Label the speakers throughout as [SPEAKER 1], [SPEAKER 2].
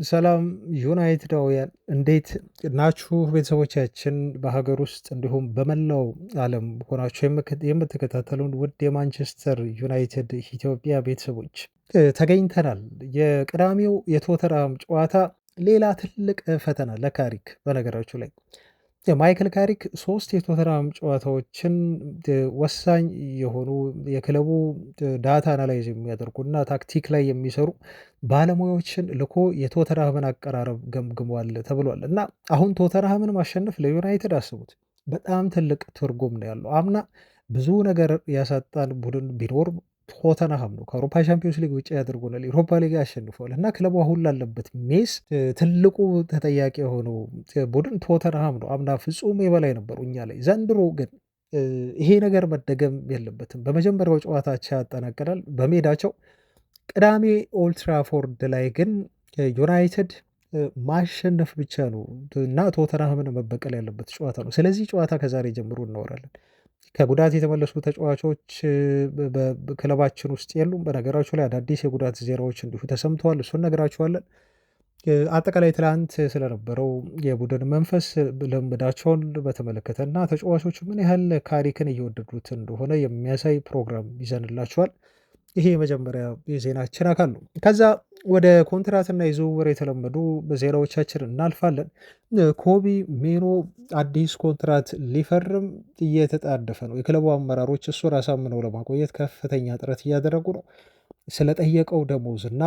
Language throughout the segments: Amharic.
[SPEAKER 1] ሰላም ዩናይትዳውያን እንዴት ናችሁ? ቤተሰቦቻችን በሀገር ውስጥ እንዲሁም በመላው ዓለም ሆናችሁ የምትከታተሉን ውድ የማንቸስተር ዩናይትድ ኢትዮጵያ ቤተሰቦች ተገኝተናል። የቅዳሜው የቶተንሃም ጨዋታ ሌላ ትልቅ ፈተና ለካሪክ በነገራችሁ ላይ ማይክል ካሪክ ሶስት የቶተንሃም ጨዋታዎችን ወሳኝ የሆኑ የክለቡ ዳታ አናላይዝ የሚያደርጉና ታክቲክ ላይ የሚሰሩ ባለሙያዎችን ልኮ የቶተንሃምን አቀራረብ ገምግሟል ተብሏል። እና አሁን ቶተንሃምን ማሸነፍ ለዩናይትድ አስቡት በጣም ትልቅ ትርጉም ነው ያለው። አምና ብዙ ነገር ያሳጣን ቡድን ቢኖር ቶተንሃም ነው። ከአውሮፓ ቻምፒዮንስ ሊግ ውጭ ያደርጉናል፣ ዩሮፓ ሊግ ያሸንፈዋል እና ክለቡ አሁን ላለበት ሜስ ትልቁ ተጠያቂ የሆነው ቡድን ቶተንሃም ነው። አምና ፍጹም የበላይ ነበሩ እኛ ላይ። ዘንድሮ ግን ይሄ ነገር መደገም የለበትም። በመጀመሪያው ጨዋታቸው ያጠናቀናል በሜዳቸው። ቅዳሜ ኦልትራፎርድ ላይ ግን ዩናይትድ ማሸነፍ ብቻ ነው እና ቶተንሃምን መበቀል ያለበት ጨዋታ ነው። ስለዚህ ጨዋታ ከዛሬ ጀምሮ እናወራለን። ከጉዳት የተመለሱ ተጫዋቾች በክለባችን ውስጥ የሉም። በነገራችሁ ላይ አዳዲስ የጉዳት ዜናዎች እንዲሁ ተሰምተዋል። እሱን ነግራችኋለን። አጠቃላይ ትላንት ስለነበረው የቡድን መንፈስ ልምዳቸውን በተመለከተ እና ተጫዋቾቹ ምን ያህል ካሪክን እየወደዱት እንደሆነ የሚያሳይ ፕሮግራም ይዘንላችኋል። ይሄ የመጀመሪያ የዜናችን አካል ነው። ከዛ ወደ ኮንትራትና የዝውውር የተለመዱ ዜናዎቻችን እናልፋለን። ኮቢ ሜኖ አዲስ ኮንትራት ሊፈርም እየተጣደፈ ነው። የክለቡ አመራሮች እሱን አሳምነው ለማቆየት ከፍተኛ ጥረት እያደረጉ ነው። ስለጠየቀው ደሞዝ እና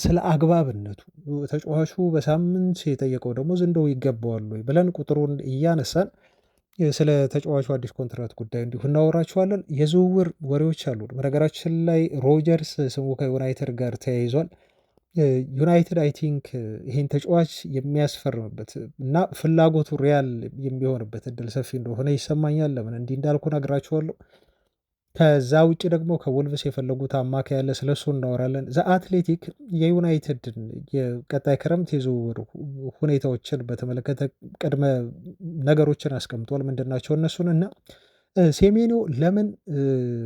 [SPEAKER 1] ስለ አግባብነቱ ተጫዋቹ በሳምንት የጠየቀው ደሞዝ እንደው ይገባዋል ወይ ብለን ቁጥሩን እያነሳን ስለ ተጫዋቹ አዲስ ኮንትራት ጉዳይ እንዲሁ እናወራችኋለን። የዝውውር ወሬዎች አሉ። በነገራችን ላይ ሮጀርስ ስሙ ከዩናይትድ ጋር ተያይዟል። ዩናይትድ አይ ቲንክ ይህን ተጫዋች የሚያስፈርምበት እና ፍላጎቱ ሪያል የሚሆንበት እድል ሰፊ እንደሆነ ይሰማኛል። ለምን እንዲህ እንዳልኩ ነግራችኋለሁ። ከዛ ውጭ ደግሞ ከወልቭስ የፈለጉት አማካይ ያለ ስለሱ እናወራለን። ዘ አትሌቲክ የዩናይትድን የቀጣይ ክረምት የዝውውር ሁኔታዎችን በተመለከተ ቅድመ ነገሮችን አስቀምጧል። ምንድናቸው እነሱን እና ሴሜኒዮ ለምን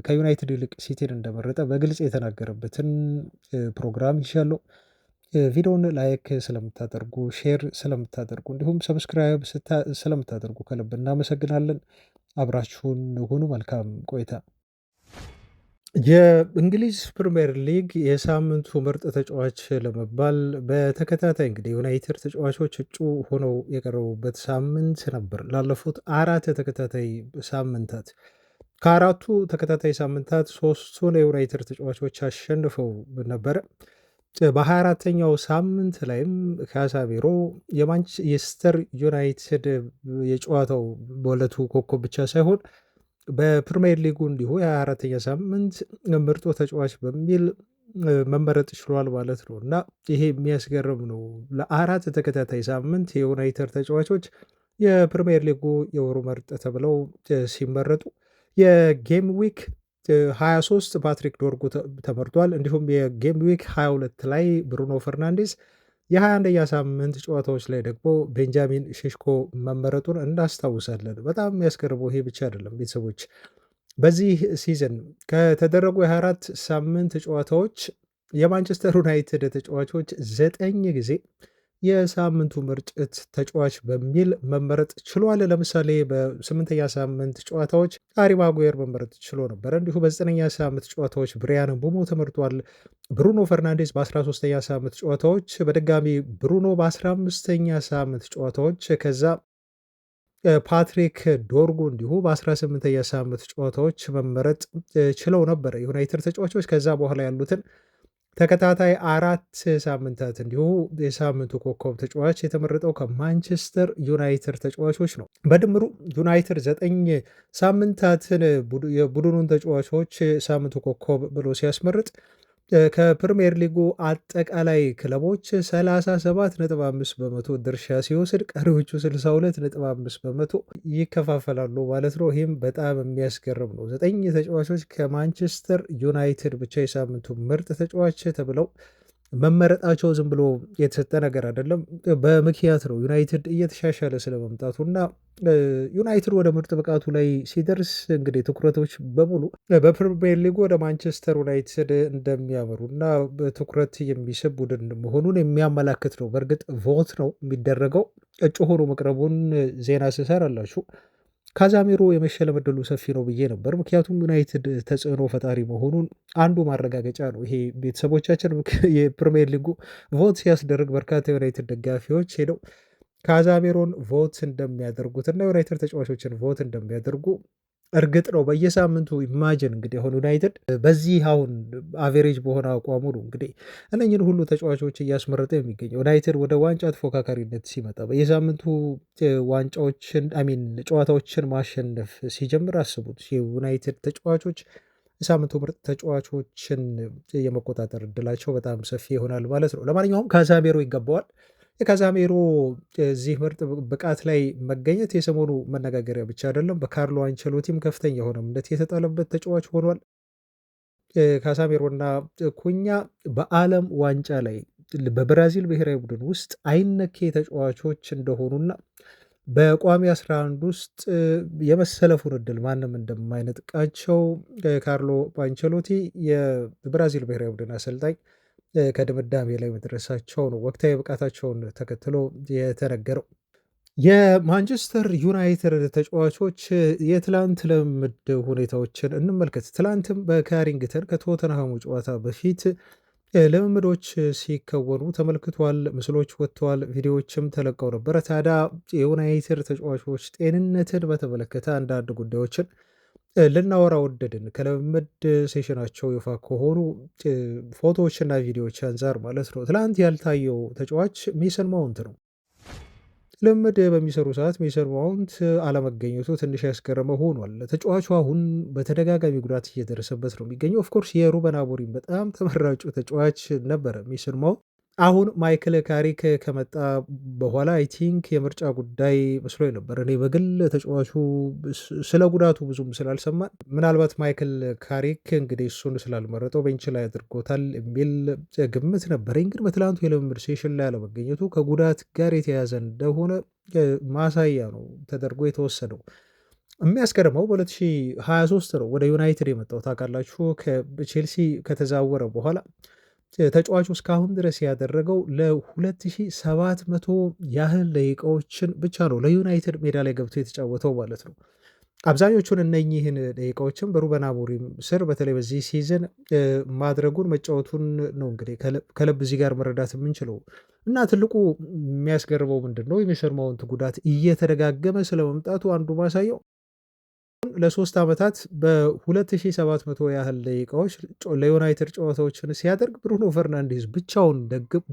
[SPEAKER 1] ከዩናይትድ ይልቅ ሲቲን እንደመረጠ በግልጽ የተናገረበትን ፕሮግራም ይሻለው። ቪዲዮውን ላይክ ስለምታደርጉ ሼር ስለምታደርጉ እንዲሁም ሰብስክራይብ ስለምታደርጉ ከልብ እናመሰግናለን። አብራችሁን ሁኑ። መልካም ቆይታ። የእንግሊዝ ፕሪምየር ሊግ የሳምንቱ ምርጥ ተጫዋች ለመባል በተከታታይ እንግዲህ ዩናይትድ ተጫዋቾች እጩ ሆነው የቀረቡበት ሳምንት ነበር። ላለፉት 4 ተከታታይ ሳምንታት ከአራቱ ተከታታይ ሳምንታት 3ቱን የዩናይትድ ተጫዋቾች አሸንፈው ነበረ። በ24ኛው ሳምንት ላይም ካሳሜሮ የማንቸስተር ዩናይትድ የጨዋታው በሁለቱ ኮከብ ብቻ ሳይሆን በፕሪሚየር ሊጉ እንዲሁ የ24ኛ ሳምንት ምርጡ ተጫዋች በሚል መመረጥ ችሏል ማለት ነው እና ይሄ የሚያስገርም ነው። ለ4 ተከታታይ ሳምንት የዩናይትድ ተጫዋቾች የፕሪሚየር ሊጉ የወሩ ምርጥ ተብለው ሲመረጡ የጌም ዊክ 23 ፓትሪክ ዶርጉ ተመርጧል። እንዲሁም የጌም ዊክ 22 ላይ ብሩኖ ፈርናንዴዝ፣ የ21ኛ ሳምንት ጨዋታዎች ላይ ደግሞ ቤንጃሚን ሼሽኮ መመረጡን እናስታውሳለን። በጣም የሚያስገርመው ይሄ ብቻ አይደለም ቤተሰቦች። በዚህ ሲዝን ከተደረጉ የ24 ሳምንት ጨዋታዎች የማንቸስተር ዩናይትድ ተጫዋቾች 9 ጊዜ የሳምንቱ ምርጥ ተጫዋች በሚል መመረጥ ችሏል። ለምሳሌ በ8ኛ ሳምንት ጨዋታዎች ሃሪ ማጉዌር መመረጥ ችሎ ነበር። እንዲሁ በ9ኛ ሳምንት ጨዋታዎች ብሪያን ምቡሞ ተመርጧል። ብሩኖ ፈርናንዴዝ በ13ኛ ሳምንት ጨዋታዎች፣ በድጋሚ ብሩኖ በ15ኛ ሳምንት ጨዋታዎች፣ ከዛ ፓትሪክ ዶርጉ እንዲሁ በ18ኛ ሳምንት ጨዋታዎች መመረጥ ችለው ነበር የዩናይትድ ተጫዋቾች። ከዛ በኋላ ያሉትን ተከታታይ 4 ሳምንታት እንዲሁ የሳምንቱ ኮከብ ተጫዋች የተመረጠው ከማንቸስተር ዩናይትድ ተጫዋቾች ነው። በድምሩ ዩናይትድ 9 ሳምንታትን የቡድኑን ተጫዋቾች ሳምንቱ ኮከብ ብሎ ሲያስመርጥ ከፕሪሚየር ሊጉ አጠቃላይ ክለቦች 37.5 በመቶ ድርሻ ሲወስድ ቀሪዎቹ 62.5 በመቶ ይከፋፈላሉ ማለት ነው። ይህም በጣም የሚያስገርም ነው። 9 ተጫዋቾች ከማንቸስተር ዩናይትድ ብቻ የሳምንቱ ምርጥ ተጫዋች ተብለው መመረጣቸው ዝም ብሎ የተሰጠ ነገር አይደለም፣ በምክንያት ነው። ዩናይትድ እየተሻሻለ ስለመምጣቱ እና ዩናይትድ ወደ ምርጥ ብቃቱ ላይ ሲደርስ እንግዲህ ትኩረቶች በሙሉ በፕሪሚየር ሊጉ ወደ ማንቸስተር ዩናይትድ እንደሚያመሩ እና በትኩረት የሚስብ ቡድን መሆኑን የሚያመላክት ነው። በእርግጥ ቮት ነው የሚደረገው። እጩ ሆኖ መቅረቡን ዜና ስሰራላችሁ ካዛሜሮ የመሸለም ዕድሉ ሰፊ ነው ብዬ ነበር። ምክንያቱም ዩናይትድ ተጽዕኖ ፈጣሪ መሆኑን አንዱ ማረጋገጫ ነው። ይሄ ቤተሰቦቻችን የፕሪሚየር ሊጉ ቮት ሲያስደርግ በርካታ የዩናይትድ ደጋፊዎች ሄደው ካዛሜሮን ቮት እንደሚያደርጉት እና ዩናይትድ ተጫዋቾችን ቮት እንደሚያደርጉ እርግጥ ነው። በየሳምንቱ ኢማጅን እንግዲህ አሁን ዩናይትድ በዚህ አሁን አቬሬጅ በሆነ አቋሙ ነው እንግዲህ እነኝን ሁሉ ተጫዋቾች እያስመረጠ የሚገኘው። ዩናይትድ ወደ ዋንጫ ተፎካካሪነት ሲመጣ በየሳምንቱ ዋንጫዎችን አሚን ጨዋታዎችን ማሸነፍ ሲጀምር አስቡት የዩናይትድ ተጫዋቾች የሳምንቱ ምርጥ ተጫዋቾችን የመቆጣጠር እድላቸው በጣም ሰፊ ይሆናል ማለት ነው። ለማንኛውም ካዛሜሮ ይገባዋል። የካዛሜሮ እዚህ ምርጥ ብቃት ላይ መገኘት የሰሞኑ መነጋገሪያ ብቻ አይደለም። በካርሎ አንቸሎቲም ከፍተኛ የሆነ እምነት የተጣለበት ተጫዋች ሆኗል። ካሳሜሮና ኩኛ በዓለም ዋንጫ ላይ በብራዚል ብሔራዊ ቡድን ውስጥ አይነኬ ተጫዋቾች እንደሆኑና በቋሚ 11 ውስጥ የመሰለፉን እድል ማንም እንደማይነጥቃቸው ካርሎ አንቸሎቲ የብራዚል ብሔራዊ ቡድን አሰልጣኝ ከድምዳሜ ላይ መድረሳቸው ነው ወቅታዊ ብቃታቸውን ተከትሎ የተነገረው። የማንቸስተር ዩናይትድ ተጫዋቾች የትላንት ልምምድ ሁኔታዎችን እንመልከት። ትላንትም በካሪንግተን ከቶተንሃሙ ጨዋታ በፊት ልምምዶች ሲከወኑ ተመልክቷል። ምስሎች ወጥተዋል፣ ቪዲዮዎችም ተለቀው ነበረ። ታዲያ የዩናይትድ ተጫዋቾች ጤንነትን በተመለከተ አንዳንድ ጉዳዮችን ልናወራ ወደድን። ከልምምድ ሴሽናቸው ይፋ ከሆኑ ፎቶዎችና ቪዲዮዎች አንጻር ማለት ነው። ትላንት ያልታየው ተጫዋች ሜሰን ማውንት ነው። ልምምድ በሚሰሩ ሰዓት ሜሰን ማውንት አለመገኘቱ ትንሽ ያስገረመ ሆኗል። ተጫዋቹ አሁን በተደጋጋሚ ጉዳት እየደረሰበት ነው የሚገኘው። ኦፍኮርስ የሩበን አሞሪም በጣም ተመራጩ ተጫዋች ነበረ ሜሰን ማውንት። አሁን ማይክል ካሪክ ከመጣ በኋላ አይ ቲንክ የምርጫ ጉዳይ መስሎ ነበር። እኔ በግል ተጫዋቹ ስለ ጉዳቱ ብዙም ስላልሰማን ምናልባት ማይክል ካሪክ እንግዲህ እሱን ስላልመረጠው ቤንች ላይ አድርጎታል የሚል ግምት ነበረኝ። ግን በትላንቱ የልምምድ ሴሽን ላይ አለመገኘቱ ከጉዳት ጋር የተያዘ እንደሆነ ማሳያ ነው ተደርጎ የተወሰደው። የሚያስገርመው በ2023 ነው ወደ ዩናይትድ የመጣው ታውቃላችሁ። ከቼልሲ ከተዛወረ በኋላ ተጫዋቹ እስካሁን ድረስ ያደረገው ለ2700 ያህል ደቂቃዎችን ብቻ ነው ለዩናይትድ ሜዳ ላይ ገብቶ የተጫወተው ማለት ነው። አብዛኞቹን እነኚህን ደቂቃዎችን በሩበን አሞሪም ስር በተለይ በዚህ ሲዝን ማድረጉን መጫወቱን ነው እንግዲህ ከልብ እዚህ ጋር መረዳት የምንችለው እና ትልቁ የሚያስገርመው ምንድን ነው የሜሰን ማውንት ጉዳት እየተደጋገመ ስለመምጣቱ አንዱ ማሳየው ለ3 ዓመታት በ2700 ያህል ደቂቃዎች ለዩናይትድ ጨዋታዎችን ሲያደርግ ብሩኖ ፈርናንዴዝ ብቻውን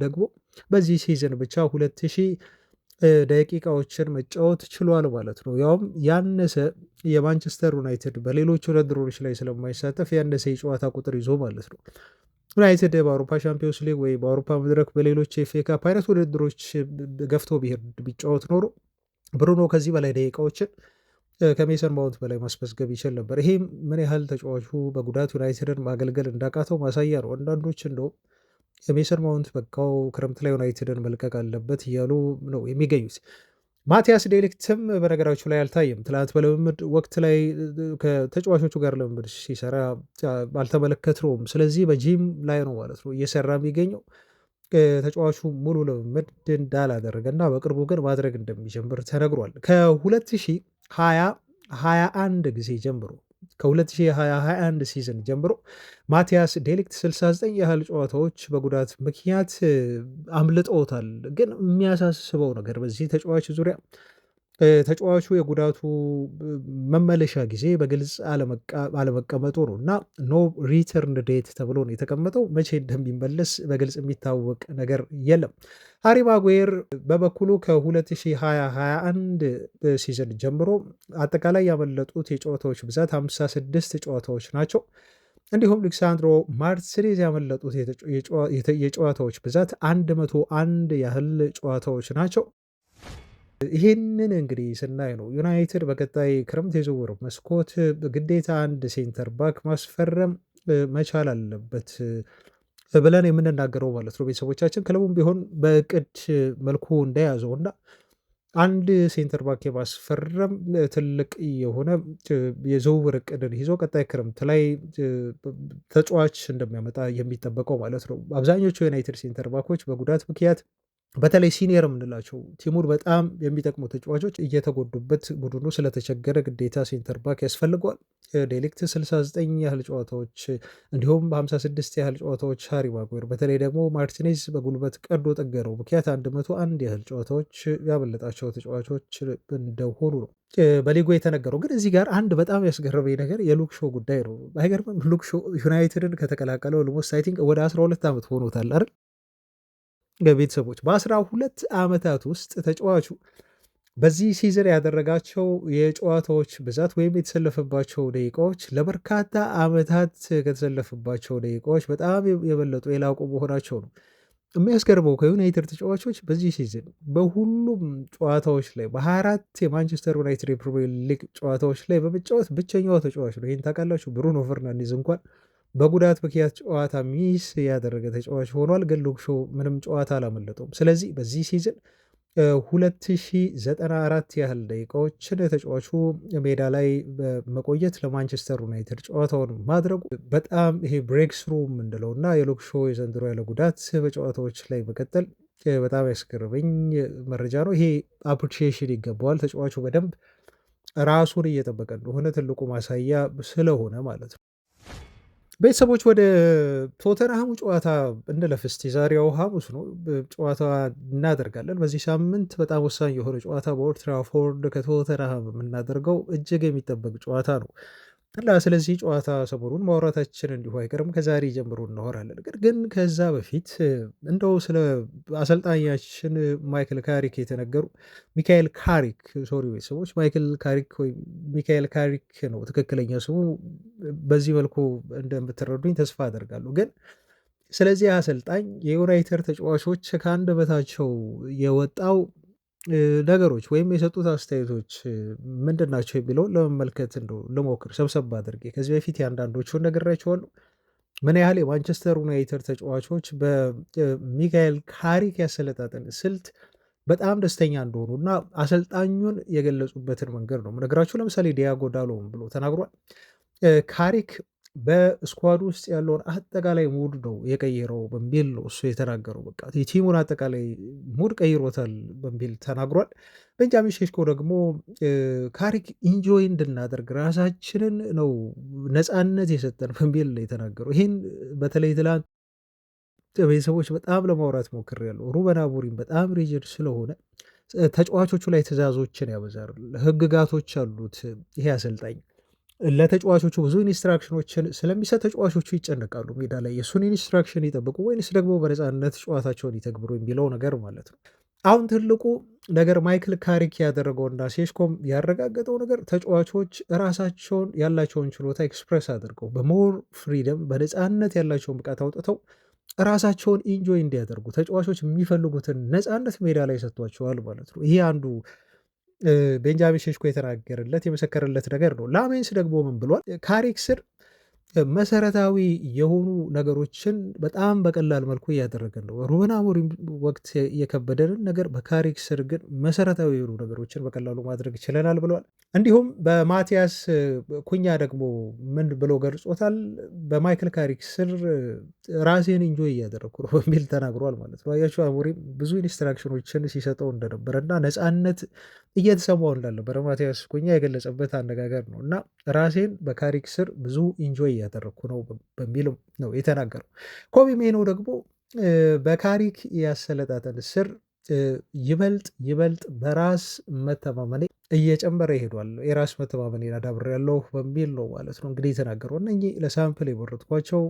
[SPEAKER 1] ደግሞ በዚህ ሲዝን ብቻ 2000 ደቂቃዎችን መጫወት ችሏል ማለት ነው። ያውም ያነሰ የማንቸስተር ዩናይትድ በሌሎች ውድድሮች ላይ ስለማይሳተፍ ያነሰ የጨዋታ ቁጥር ይዞ ማለት ነው። ዩናይትድ በአውሮፓ ሻምፒዮንስ ሊግ ወይ በአውሮፓ መድረክ በሌሎች የኤፍኤ ካፕ አይነት ውድድሮች ገፍቶ ቢጫወት ኖሮ ብሩኖ ከዚህ በላይ ደቂቃዎችን ከሜሰን ማውንት በላይ ማስመዝገብ ይችል ነበር። ይሄም ምን ያህል ተጫዋቹ በጉዳት ዩናይትድን ማገልገል እንዳቃተው ማሳያ ነው። አንዳንዶች እንደውም የሜሰን ማውንት በቃው ክረምት ላይ ዩናይትድን መልቀቅ አለበት እያሉ ነው የሚገኙት። ማቲያስ ዴሊክትም በነገራችሁ ላይ አልታየም። ትላንት በልምምድ ወቅት ላይ ከተጫዋቾቹ ጋር ልምምድ ሲሰራ አልተመለከትነውም። ስለዚህ በጂም ላይ ነው ማለት ነው እየሰራ የሚገኘው። ተጫዋቹ ሙሉ ልምምድ እንዳላደረገና በቅርቡ ግን ማድረግ እንደሚጀምር ተነግሯል። ከ2021 ጊዜ ጀምሮ ከ2021 ሲዝን ጀምሮ ማቲያስ ዴሊክት 69 ያህል ጨዋታዎች በጉዳት ምክንያት አምልጠውታል። ግን የሚያሳስበው ነገር በዚህ ተጫዋች ዙሪያ ተጫዋቹ የጉዳቱ መመለሻ ጊዜ በግልጽ አለመቀመጡ ነው እና ኖ ሪተርን ዴት ተብሎ ነው የተቀመጠው። መቼ እንደሚመለስ በግልጽ የሚታወቅ ነገር የለም። ሃሪ ማጉዌር በበኩሉ ከ2021 ሲዝን ጀምሮ አጠቃላይ ያመለጡት የጨዋታዎች ብዛት 56 ጨዋታዎች ናቸው። እንዲሁም ሌክሳንድሮ ማርቲኔዝ ያመለጡት የጨዋታዎች ብዛት 101 ያህል ጨዋታዎች ናቸው። ይህንን እንግዲህ ስናይ ነው ዩናይትድ በቀጣይ ክረምት የዝውውር መስኮት ግዴታ አንድ ሴንተር ባክ ማስፈረም መቻል አለበት። ብለን የምንናገረው ማለት ነው ቤተሰቦቻችን። ክለቡም ቢሆን በእቅድ መልኩ እንደያዘው እና አንድ ሴንተር ባክ የማስፈረም ትልቅ የሆነ የዝውውር እቅድን ይዞ ቀጣይ ክረምት ላይ ተጫዋች እንደሚያመጣ የሚጠበቀው ማለት ነው። አብዛኞቹ የዩናይትድ ሴንተር ባኮች በጉዳት ምክንያት በተለይ ሲኒየር የምንላቸው ቲሙር በጣም የሚጠቅሙ ተጫዋቾች እየተጎዱበት ቡድኑ ስለተቸገረ ግዴታ ሴንተር ባክ ያስፈልገዋል። ዴሊክት 69 ያህል ጨዋታዎች እንዲሁም 56 ያህል ጨዋታዎች ሃሪ ማጓየር በተለይ ደግሞ ማርቲኔዝ በጉልበት ቀዶ ጠገነው ምክንያት 101 ያህል ጨዋታዎች ያበለጣቸው ተጫዋቾች እንደሆኑ ነው በሊጉ የተነገረው። ግን እዚህ ጋር አንድ በጣም ያስገረመኝ ነገር የሉክ ሾው ጉዳይ ነው። አይገርምም? ሉክ ሾው ዩናይትድን ከተቀላቀለው ልሞስ አይ ቲንክ ወደ 12 ዓመት ሆኖታል አይደል? ቤተሰቦች በ12 ዓመታት ውስጥ ተጫዋቹ በዚህ ሲዝን ያደረጋቸው የጨዋታዎች ብዛት ወይም የተሰለፈባቸው ደቂቃዎች ለበርካታ ዓመታት ከተሰለፈባቸው ደቂቃዎች በጣም የበለጡ የላቁ መሆናቸው ነው። የሚያስገርመው ከዩናይትድ ተጫዋቾች በዚህ ሲዝን በሁሉም ጨዋታዎች ላይ በ24 የማንቸስተር ዩናይትድ የፕሪሚየር ሊግ ጨዋታዎች ላይ በመጫወት ብቸኛው ተጫዋች ነው። ይህን ታውቃላችሁ? ብሩኖ ፈርናንዴዝ እንኳን በጉዳት ምክንያት ጨዋታ ሚስ ያደረገ ተጫዋች ሆኗል። ግን ሉክ ሾው ምንም ጨዋታ አላመለጠውም። ስለዚህ በዚህ ሲዝን 2094 ያህል ደቂቃዎችን ተጫዋቹ ሜዳ ላይ በመቆየት ለማንቸስተር ዩናይትድ ጨዋታውን ማድረጉ በጣም ይሄ ብሬክ ስሩ የምንለው እና የሉክ ሾው የዘንድሮ ያለ ጉዳት በጨዋታዎች ላይ መቀጠል በጣም ያስገርመኝ መረጃ ነው። ይሄ አፕሪሺዬሽን ይገባዋል። ተጫዋቹ በደንብ ራሱን እየጠበቀ እንደሆነ ትልቁ ማሳያ ስለሆነ ማለት ነው። ቤተሰቦች ወደ ቶተንሃሙ ጨዋታ እንለፍ እስቲ። ዛሬው ሐሙስ ነው፣ ጨዋታ እናደርጋለን። በዚህ ሳምንት በጣም ወሳኝ የሆነ ጨዋታ በኦልድ ትራፎርድ ከቶተንሃም የምናደርገው እጅግ የሚጠበቅ ጨዋታ ነው እና ስለዚህ ጨዋታ ሰሞኑን ማውራታችን እንዲሁ አይቀርም። ከዛሬ ጀምሮ እናወራለን። ግን ከዛ በፊት እንደው ስለ አሰልጣኛችን ማይክል ካሪክ የተነገሩ ሚካኤል ካሪክ ሶሪ ቤተሰቦች ማይክል ካሪክ ወይም ሚካኤል ካሪክ ነው ትክክለኛ ስሙ። በዚህ መልኩ እንደምትረዱኝ ተስፋ አደርጋለሁ። ግን ስለዚህ አሰልጣኝ የዩናይትድ ተጫዋቾች ከአንደበታቸው የወጣው ነገሮች ወይም የሰጡት አስተያየቶች ምንድን ናቸው የሚለውን ለመመልከት እንደው ልሞክር ሰብሰብ አድርጌ። ከዚህ በፊት የአንዳንዶቹን ነግሬያቸዋለሁ። ምን ያህል የማንቸስተር ዩናይትድ ተጫዋቾች በሚካኤል ካሪክ ያሰለጣጠን ስልት በጣም ደስተኛ እንደሆኑ እና አሰልጣኙን የገለጹበትን መንገድ ነው የምነግራችሁ። ለምሳሌ ዲያጎ ዳሎም ብሎ ተናግሯል። ካሪክ በስኳድ ውስጥ ያለውን አጠቃላይ ሙድ ነው የቀየረው በሚል ነው እሱ የተናገረው። በቃ የቲሙን አጠቃላይ ሙድ ቀይሮታል በሚል ተናግሯል። ቤንጃሚን ሼሽኮ ደግሞ ካሪክ ኢንጆይ እንድናደርግ ራሳችንን ነው ነፃነት የሰጠን በሚል ነው የተናገረው። ይህን በተለይ ትላንት ቤተሰቦች በጣም ለማውራት ሞክሬያለሁ። ሩበን አሞሪም በጣም ሪጅድ ስለሆነ ተጫዋቾቹ ላይ ትዕዛዞችን ያበዛል። ህግጋቶች አሉት ይሄ አሰልጣኝ ለተጫዋቾቹ ብዙ ኢንስትራክሽኖችን ስለሚሰጥ ተጫዋቾቹ ይጨነቃሉ። ሜዳ ላይ የእሱን ኢንስትራክሽን ይጠብቁ ወይንስ ደግሞ በነፃነት ጨዋታቸውን ይተግብሩ የሚለው ነገር ማለት ነው። አሁን ትልቁ ነገር ማይክል ካሪክ ያደረገውና ሴሽኮም ያረጋገጠው ነገር ተጫዋቾች ራሳቸውን ያላቸውን ችሎታ ኤክስፕሬስ አድርገው በሞር ፍሪደም በነፃነት ያላቸውን ብቃት አውጥተው ራሳቸውን ኢንጆይ እንዲያደርጉ ተጫዋቾች የሚፈልጉትን ነፃነት ሜዳ ላይ ሰጥቷቸዋል ማለት ነው። ይሄ አንዱ ቤንጃሚን ሼሽኮ የተናገረለት የመሰከረለት ነገር ነው። ላሜንስ ደግሞ ምን ብሏል? ካሪክ ስር መሰረታዊ የሆኑ ነገሮችን በጣም በቀላል መልኩ እያደረገን ነው። ሩበን አሞሪም ወቅት የከበደንን ነገር በካሪክ ስር ግን መሰረታዊ የሆኑ ነገሮችን በቀላሉ ማድረግ ችለናል ብለዋል። እንዲሁም በማቲያስ ኩኛ ደግሞ ምን ብሎ ገልጾታል? በማይክል ካሪክ ስር ራሴን ኢንጆይ እያደረግኩ ነው በሚል ተናግሯል ማለት ነው። አያችሁ አሞሪም ብዙ ኢንስትራክሽኖችን ሲሰጠው እንደነበረ እና ነፃነት እየተሰማው እንዳልነበረ ማቲያስ ኩኛ የገለጸበት አነጋገር ነው እና ራሴን በካሪክ ስር ብዙ ኢንጆይ እያደረግኩ ነው በሚል ነው የተናገረው። ኮቢ ሜኖ ደግሞ በካሪክ ያሰለጣጠን ስር ይበልጥ በራስ መተማመኔ እየጨመረ ይሄዷል፣ የራስ መተማመኔን አዳብሬያለሁ በሚል ነው ማለት ነው እንግዲህ የተናገረው። እነኚህ ለሳምፕል የመረጥኳቸው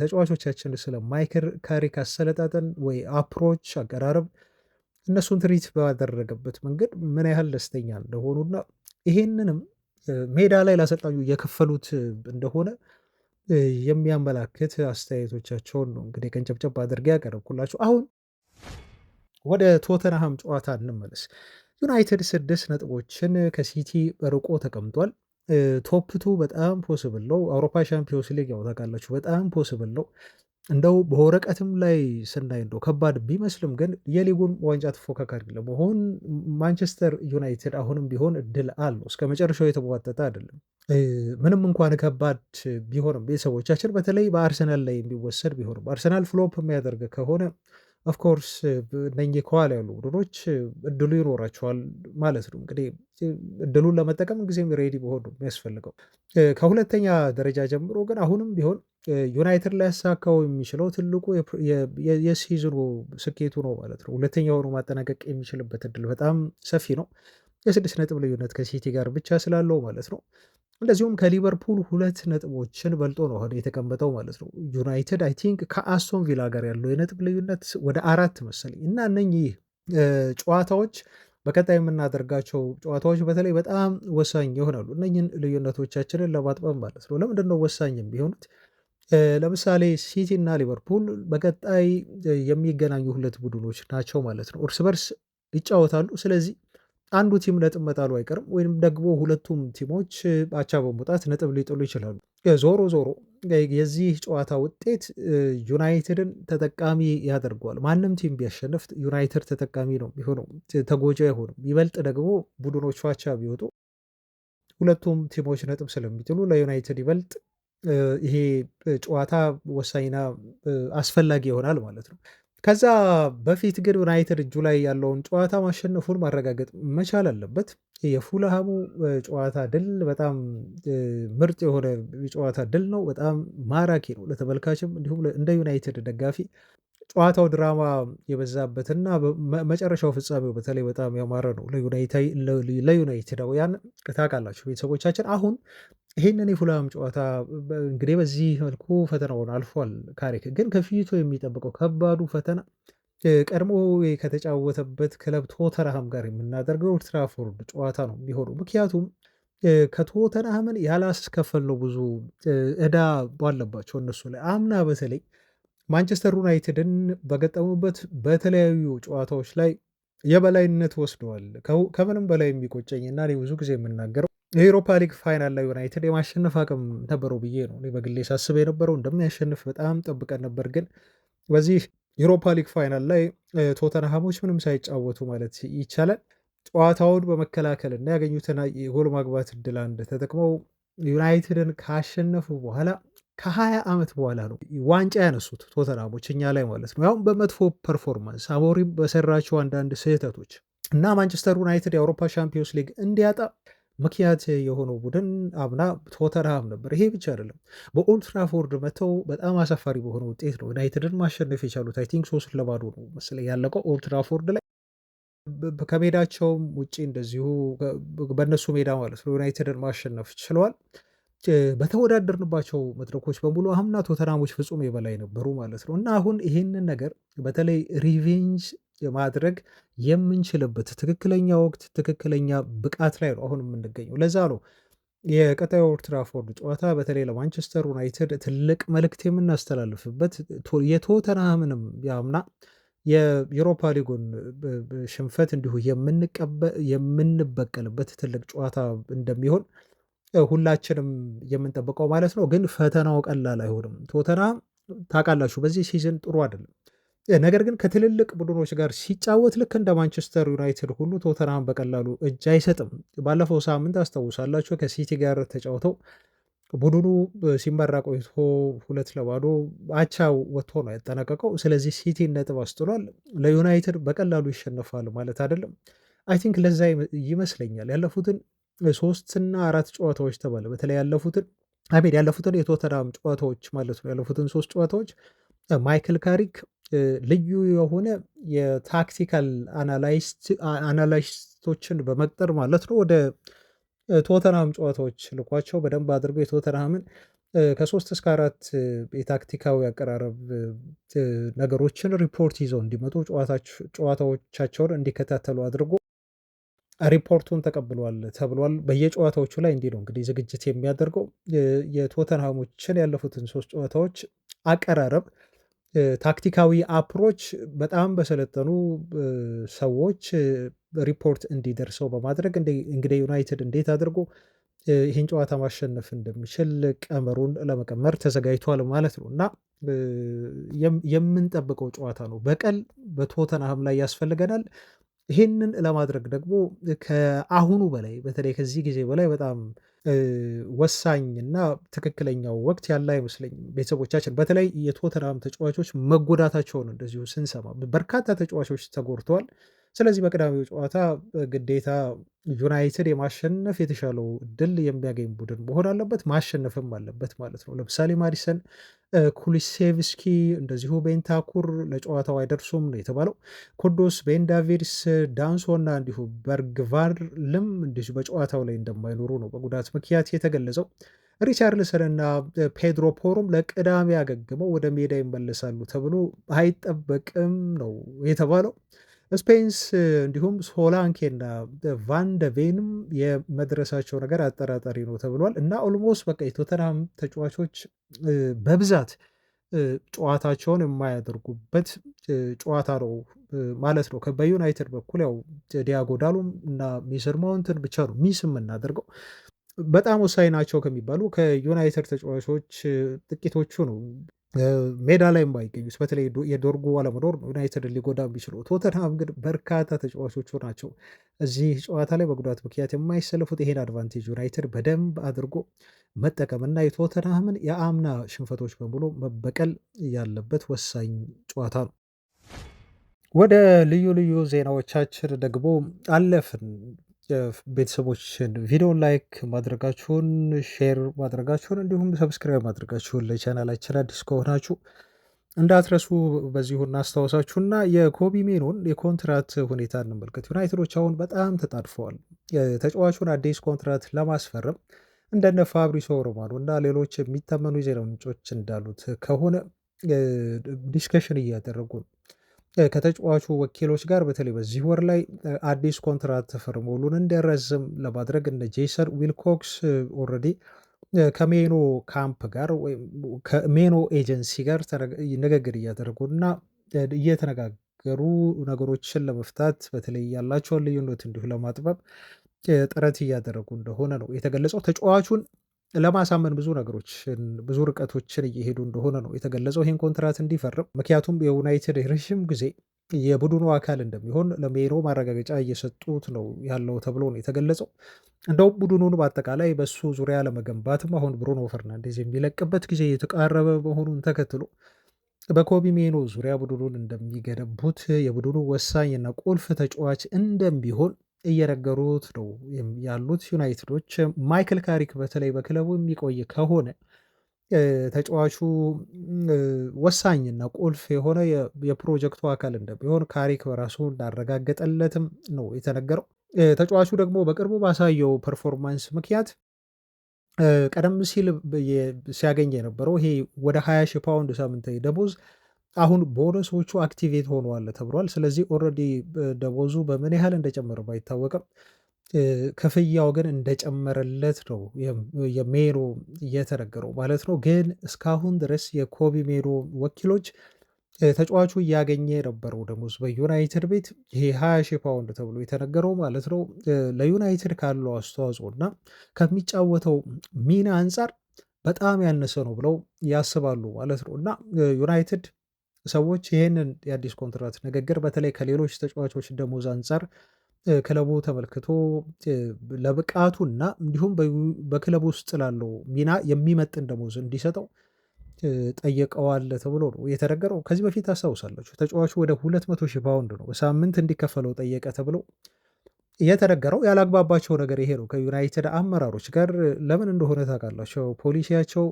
[SPEAKER 1] ተጫዋቾቻችን ስለ ማይክል ካሪክ አሰለጣጠን ወይ አፕሮች አቀራረብ እነሱን ትሪት ባደረገበት መንገድ ምን ያህል ደስተኛ እንደሆኑና ይሄንንም ሜዳ ላይ ላሰልጣኙ እየከፈሉት እንደሆነ የሚያመላክት አስተያየቶቻቸውን ነው እንግዲህ ቀንጨብጨብ አድርጌ ያቀረብኩላቸው። አሁን ወደ ቶተንሃም ጨዋታ እንመለስ። ዩናይትድ 6 ነጥቦችን ከሲቲ ርቆ ተቀምጧል። ቶፕቱ በጣም ፖስብል ነው። አውሮፓ ሻምፒዮንስ ሊግ ያው ታውቃላችሁ በጣም ፖስብል ነው። እንደው በወረቀትም ላይ ስናይ እንደው ከባድ ቢመስልም ግን የሊጉን ዋንጫ ተፎካካሪ ለመሆን ማንቸስተር ዩናይትድ አሁንም ቢሆን እድል አለው። እስከመጨረሻው የተሟጠጠ አይደለም። ምንም እንኳን ከባድ ቢሆንም ቤተሰቦቻችን በተለይ በአርሰናል ላይ የሚወሰድ ቢሆንም አርሰናል ፍሎፕ የሚያደርግ ከሆነ ኦፍኮርስ እነኚህ ከኋላ ያሉ ቡድኖች እድሉ ይኖራቸዋል ማለት ነው። እንግዲህ እድሉን ለመጠቀም ጊዜም ሬዲ መሆን ነው የሚያስፈልገው። ከሁለተኛ ደረጃ ጀምሮ ግን አሁንም ቢሆን ዩናይትድ ሊያሳካው የሚችለው ትልቁ የሲዝኑ ስኬቱ ነው ማለት ነው። ሁለተኛ ሆኖ ማጠናቀቅ የሚችልበት እድል በጣም ሰፊ ነው። የስድስት ነጥብ ልዩነት ከሲቲ ጋር ብቻ ስላለው ማለት ነው። እንደዚሁም ከሊቨርፑል 2 ነጥቦችን በልጦ ነው አሁን የተቀመጠው ማለት ነው። ዩናይትድ አይ ቲንክ ከአስቶን ቪላ ጋር ያለው የነጥብ ልዩነት ወደ 4 መሰለኝ እና እነኚህ ጨዋታዎች በቀጣይ የምናደርጋቸው ጨዋታዎች በተለይ በጣም ወሳኝ ይሆናሉ። እነኚህን ልዩነቶቻችንን ለማጥበብ ማለት ነው። ለምንድነው ወሳኝ የሚሆኑት? ለምሳሌ ሲቲ እና ሊቨርፑል በቀጣይ የሚገናኙ 2 ቡድኖች ናቸው ማለት ነው። እርስ በርስ ይጫወታሉ። ስለዚህ አንዱ ቲም ነጥብ መጣሉ አይቀርም ወይም ደግሞ ሁለቱም ቲሞች አቻ በመውጣት ነጥብ ሊጥሉ ይችላሉ። ዞሮ ዞሮ የዚህ ጨዋታ ውጤት ዩናይትድን ተጠቃሚ ያደርገዋል። ማንም ቲም ቢያሸንፍ ዩናይትድ ተጠቃሚ ነው የሚሆነው፣ ተጎጂ አይሆንም። ይበልጥ ደግሞ ቡድኖቹ አቻ ቢወጡ ሁለቱም ቲሞች ነጥብ ስለሚጥሉ ለዩናይትድ ይበልጥ ይሄ ጨዋታ ወሳኝና አስፈላጊ ይሆናል ማለት ነው። ከዛ በፊት ግን ዩናይትድ እጁ ላይ ያለውን ጨዋታ ማሸነፉን ማረጋገጥ መቻል አለበት። የፉልሃሙ ጨዋታ ድል በጣም ምርጥ የሆነ የጨዋታ ድል ነው። በጣም ማራኪ ነው ለተመልካችም እንዲሁም እንደ ዩናይትድ ደጋፊ ጨዋታው ድራማ የበዛበትና መጨረሻው ፍጻሜው በተለይ በጣም ያማረ ነው። ለዩናይትዳውያን ታውቃላችሁ ቤተሰቦቻችን አሁን ይሄንን የፉልሃም ጨዋታ እንግዲህ በዚህ መልኩ ፈተናውን አልፏል። ካሪክ ግን ከፊቱ የሚጠብቀው ከባዱ ፈተና ቀድሞ ከተጫወተበት ክለብ ቶተንሃም ጋር የምናደርገው ኦልድ ትራፎርድ ጨዋታ ነው የሚሆነው። ምክንያቱም ከቶተንሃምን ያላስከፈልነው ብዙ ዕዳ ባለባቸው እነሱ ላይ አምና በተለይ ማንቸስተር ዩናይትድን በገጠሙበት በተለያዩ ጨዋታዎች ላይ የበላይነት ወስደዋል። ከምንም በላይ የሚቆጨኝ እና እኔ ብዙ ጊዜ የምናገረው የኤሮፓ ሊግ ፋይናል ላይ ዩናይትድ የማሸነፍ አቅም ነበረው ብዬ ነው እኔ በግሌ ሳስብ የነበረው። እንደሚያሸንፍ በጣም ጠብቀን ነበር። ግን በዚህ ዩሮፓ ሊግ ፋይናል ላይ ቶተንሃሞች ምንም ሳይጫወቱ ማለት ይቻላል ጨዋታውን በመከላከል እና ያገኙትን የጎል ማግባት እድል አንድ ተጠቅመው ዩናይትድን ካሸነፉ በኋላ ከ20 ዓመት በኋላ ነው ዋንጫ ያነሱት ቶተንሃሞች እኛ ላይ ማለት ነው። ያውም በመጥፎ ፐርፎርማንስ አሞሪም በሰራቸው አንዳንድ ስህተቶች እና ማንቸስተር ዩናይትድ የአውሮፓ ሻምፒዮንስ ሊግ እንዲያጣ ምክንያት የሆነው ቡድን አምና ቶተንሃም ነበር። ይሄ ብቻ አይደለም፣ በኦልድ ትራፎርድ መተው በጣም አሳፋሪ በሆነ ውጤት ነው ዩናይትድን ማሸነፍ የቻሉት። አይ ቲንክ 3-0 ነው መሰለኝ ያለቀው ኦልድ ትራፎርድ ላይ። ከሜዳቸውም ውጭ እንደዚሁ በእነሱ ሜዳ ማለት ነው ዩናይትድን ማሸነፍ ችለዋል። በተወዳደርንባቸው መድረኮች በሙሉ አምና ቶተንሃሞች ፍጹም የበላይ ነበሩ ማለት ነው እና አሁን ይሄንን ነገር በተለይ ሪቬንጅ ማድረግ የምንችልበት ትክክለኛ ወቅት ትክክለኛ ብቃት ላይ ነው አሁን የምንገኘው። ለዛ ነው የቀጣዩ ኦልድ ትራፎርድ ጨዋታ በተለይ ለማንቸስተር ዩናይትድ ትልቅ መልእክት የምናስተላልፍበት የቶተንሃምንም ያምና የዩሮፓ ሊጉን ሽንፈት እንዲሁ የምንበቀልበት ትልቅ ጨዋታ እንደሚሆን ሁላችንም የምንጠብቀው ማለት ነው። ግን ፈተናው ቀላል አይሆንም። ቶተንሃም ታውቃላችሁ በዚህ ሲዝን ጥሩ አይደለም። ነገር ግን ከትልልቅ ቡድኖች ጋር ሲጫወት ልክ እንደ ማንቸስተር ዩናይትድ ሁሉ ቶተንሃም በቀላሉ እጅ አይሰጥም። ባለፈው ሳምንት አስታውሳላችሁ ከሲቲ ጋር ተጫውተው ቡድኑ ሲመራ ቆይቶ 2-0 አቻ ወጥቶ ነው ያጠናቀቀው። ስለዚህ ሲቲ ነጥብ አስጥሏል። ለዩናይትድ በቀላሉ ይሸነፋል ማለት አይደለም። አይ ቲንክ ለዛ ይመስለኛል ያለፉትን 3 እና 4 ጨዋታዎች ተባለ በተለይ ያለፉትን የቶተንሃም ጨዋታዎች ማለት ነው ያለፉትን 3 ጨዋታዎች ማይክል ካሪክ ልዩ የሆነ የታክቲካል አናላይስቶችን በመቅጠር ማለት ነው ወደ ቶተንሃም ጨዋታዎች ልኳቸው በደንብ አድርገው የቶተንሃምን ከ3-4 የታክቲካዊ አቀራረብ ነገሮችን ሪፖርት ይዘው እንዲመጡ ጨዋታዎቻቸውን እንዲከታተሉ አድርጎ ሪፖርቱን ተቀብሏል ተብሏል። በየጨዋታዎቹ ላይ እንዲህ ነው እንግዲህ ዝግጅት የሚያደርገው የቶተንሃሞችን ያለፉትን 3 ጨዋታዎች አቀራረብ ታክቲካዊ አፕሮች በጣም በሰለጠኑ ሰዎች ሪፖርት እንዲደርሰው በማድረግ እንግዲህ ዩናይትድ እንዴት አድርጎ ይህን ጨዋታ ማሸነፍ እንደሚችል ቀመሩን ለመቀመር ተዘጋጅቷል ማለት ነው እና የምንጠብቀው ጨዋታ ነው። በቀል በቶተንሃም ላይ ያስፈልገናል። ይህንን ለማድረግ ደግሞ ከአሁኑ በላይ በተለይ ከዚህ ጊዜ በላይ በጣም ወሳኝና ትክክለኛው ወቅት ያለ አይመስለኝም። ቤተሰቦቻችን በተለይ የቶተንሃም ተጫዋቾች መጎዳታቸውን እንደዚሁ ስንሰማ በርካታ ተጫዋቾች ተጎድተዋል። ስለዚህ በቅዳሜው ጨዋታ ግዴታ ዩናይትድ የማሸነፍ የተሻለው እድል የሚያገኝ ቡድን መሆን አለበት፣ ማሸነፍም አለበት ማለት ነው። ለምሳሌ ማዲሰን፣ ኩሊሴቭስኪ እንደዚሁ ቤንታኩር ለጨዋታው አይደርሱም ነው የተባለው። ኩዱስ፣ ቤን ዳቪድስ፣ ዳንሶ እና እንዲሁ በርግቫልም እንደዚሁ በጨዋታው ላይ እንደማይኖሩ ነው በጉዳት ምክንያት የተገለጸው። ሪቻርልሰን እና ፔድሮ ፖሮም ለቅዳሜ አገግመው ወደ ሜዳ ይመለሳሉ ተብሎ አይጠበቅም ነው የተባለው። ስፔንስ እንዲሁም ሶላንኬና ቫንደቬንም የመድረሳቸው ነገር አጠራጣሪ ነው ተብሏል እና ኦልሞስት በቃ የቶተንሃም ተጫዋቾች በብዛት ጨዋታቸውን የማያደርጉበት ጨዋታ ነው ማለት ነው። በዩናይትድ በኩል ያው ዲያጎ ዳሎም እና ሜሰን ማውንትን ብቻ ነው ሚስ የምናደርገው። በጣም ወሳኝ ናቸው ከሚባሉ ከዩናይትድ ተጫዋቾች ጥቂቶቹ ነው ሜዳ ላይ የማይገኙት። በተለይ የዶርጉ አለመኖር ዩናይትድ ሊጎዳ የሚችለው። ቶተንሃም ግን በርካታ ተጫዋቾቹ ናቸው እዚህ ጨዋታ ላይ በጉዳት ምክንያት የማይሰለፉት። ይሄን አድቫንቴጅ ዩናይትድ በደንብ አድርጎ መጠቀምና የቶተንሃምን የአምና ሽንፈቶች በሙሉ መበቀል ያለበት ወሳኝ ጨዋታ ነው። ወደ ልዩ ልዩ ዜናዎቻችን ደግሞ አለፍን። ቤተሰቦችን ቪዲዮን ላይክ ማድረጋችሁን፣ ሼር ማድረጋችሁን እንዲሁም ሰብስክራይብ ማድረጋችሁን ለቻናላችን አዲስ ከሆናችሁ እንዳትረሱ በዚሁ እናስታውሳችሁና የኮቢ ሜኖን የኮንትራት ሁኔታ እንመልከት። ዩናይትዶች አሁን በጣም ተጣድፈዋል። ተጫዋቹን አዲስ ኮንትራት ለማስፈረም እንደነ ፋብሪሶ ሮማኖ እና ሌሎች የሚታመኑ የዜና ምንጮች እንዳሉት ከሆነ ዲስከሽን እያደረጉ ነው ከተጫዋቹ ወኪሎች ጋር። በተለይ በዚህ ወር ላይ አዲስ ኮንትራት ተፈርሞ ውሉን እንዲያራዝም ለማድረግ እነ ጄሰን ዊልኮክስ ኦልሬዲ ከሜኖ ካምፕ ጋር ወይም ከሜኖ ኤጀንሲ ጋር ንግግር እያደረጉ እና እየተነጋገሩ ነገሮችን ለመፍታት በተለይ ያላቸውን ልዩነት እንዲሁ ለማጥበብ ጥረት እያደረጉ እንደሆነ ነው የተገለጸው። ተጫዋቹን ለማሳመን ብዙ ነገሮችን ብዙ ርቀቶችን እየሄዱ እንደሆነ ነው የተገለጸው ይህን ኮንትራት እንዲፈርም። ምክንያቱም የዩናይትድ ረዥም ጊዜ የቡድኑ አካል እንደሚሆን ለሜኖ ማረጋገጫ እየሰጡት ነው ያለው ተብሎ ነው የተገለጸው። እንደውም ቡድኑን በአጠቃላይ በሱ ዙሪያ ለመገንባትም አሁን ብሩኖ ፈርናንዴዝ የሚለቅበት ጊዜ የተቃረበ መሆኑን ተከትሎ በኮቢ ሜኖ ዙሪያ ቡድኑን እንደሚገነቡት የቡድኑ ወሳኝና ቁልፍ ተጫዋች እንደሚሆን እየነገሩት ነው ያሉት ዩናይትዶች። ማይክል ካሪክ በተለይ በክለቡ የሚቆይ ከሆነ ተጫዋቹ ወሳኝና ቁልፍ የሆነ የፕሮጀክቱ አካል እንደሚሆን ካሪክ በራሱ እንዳረጋገጠለትም ነው የተነገረው። ተጫዋቹ ደግሞ በቅርቡ ባሳየው ፐርፎርማንስ ምክንያት ቀደም ሲል ሲያገኝ የነበረው ይሄ ወደ 20 ሺህ ፓውንድ ሳምንታዊ ደሞዝ አሁን ቦነሶቹ አክቲቬት ሆነዋል ተብሏል። ስለዚህ ኦልሬዲ ደሞዙ በምን ያህል እንደጨመረ ባይታወቅም ክፍያው ግን እንደጨመረለት ነው የሜኖ እየተነገረው ማለት ነው። ግን እስካሁን ድረስ የኮቢ ሜኖ ወኪሎች ተጫዋቹ እያገኘ የነበረው ደሞዝ በዩናይትድ ቤት ይሄ 20 ሺህ ፓውንድ ተብሎ የተነገረው ማለት ነው ለዩናይትድ ካለው አስተዋጽኦ እና ከሚጫወተው ሚና አንጻር በጣም ያነሰ ነው ብለው ያስባሉ ማለት ነው እና ዩናይትድ ሰዎች ይህንን የአዲስ ኮንትራት ንግግር በተለይ ከሌሎች ተጫዋቾች ደሞዝ አንጻር ክለቡ ተመልክቶ ለብቃቱና እንዲሁም በክለቡ ውስጥ ላለው ሚና የሚመጥን ደሞዝ እንዲሰጠው ጠይቀዋል ተብሎ ነው የተነገረው። ከዚህ በፊት ታስታውሳላችሁ ተጫዋቹ ወደ 200 ሺህ ፓውንድ ነው በሳምንት እንዲከፈለው ጠየቀ ተብሎ የተነገረው። ያላግባባቸው ነገር ይሄ ነው ከዩናይትድ አመራሮች ጋር። ለምን እንደሆነ ታውቃላቸው? ፖሊሲያቸው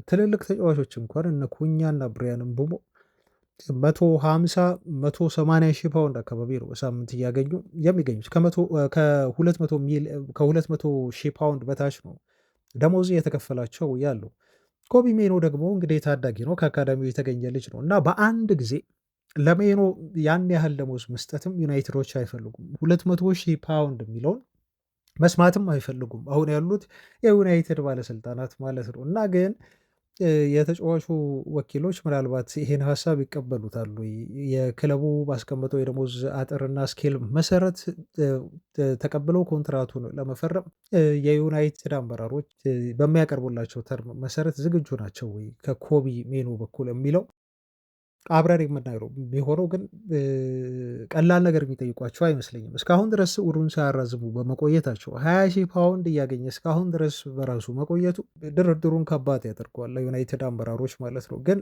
[SPEAKER 1] ትልልቅ ተጫዋቾች እንኳን እነ ኩኛና ብሪያንም ብሞ 150-180 ሺህ ፓውንድ አካባቢ ነው በሳምንት እያገኙ የሚገኙት። ከ200 ሺህ ፓውንድ በታች ነው ደሞዝ የተከፈላቸው ያለው። ኮቢ ሜኖ ደግሞ እንግዲህ ታዳጊ ነው፣ ከአካዳሚው የተገኘ ልጅ ነው እና በአንድ ጊዜ ለሜኖ ያን ያህል ደሞዝ መስጠትም ዩናይትዶች አይፈልጉም። 200 ሺህ ፓውንድ የሚለውን መስማትም አይፈልጉም አሁን ያሉት የዩናይትድ ባለስልጣናት ማለት ነው እና ግን የተጫዋቹ ወኪሎች ምናልባት ይሄን ሀሳብ ይቀበሉታል ወይ? የክለቡ ባስቀመጠው የደሞዝ አጥርና ስኬል መሰረት ተቀብለው ኮንትራቱን ለመፈረም የዩናይትድ አመራሮች በሚያቀርቡላቸው ተርም መሰረት ዝግጁ ናቸው ወይ ከኮቢ ሜኑ በኩል የሚለው አብረን የምናየው ቢሆነው ግን ቀላል ነገር የሚጠይቋቸው አይመስለኝም። እስካሁን ድረስ ውሉን ሳያራዝሙ በመቆየታቸው 20,000 ፓውንድ እያገኘ እስካሁን ድረስ በራሱ መቆየቱ ድርድሩን ከባድ ያደርገዋል ለዩናይትድ አመራሮች ማለት ነው። ግን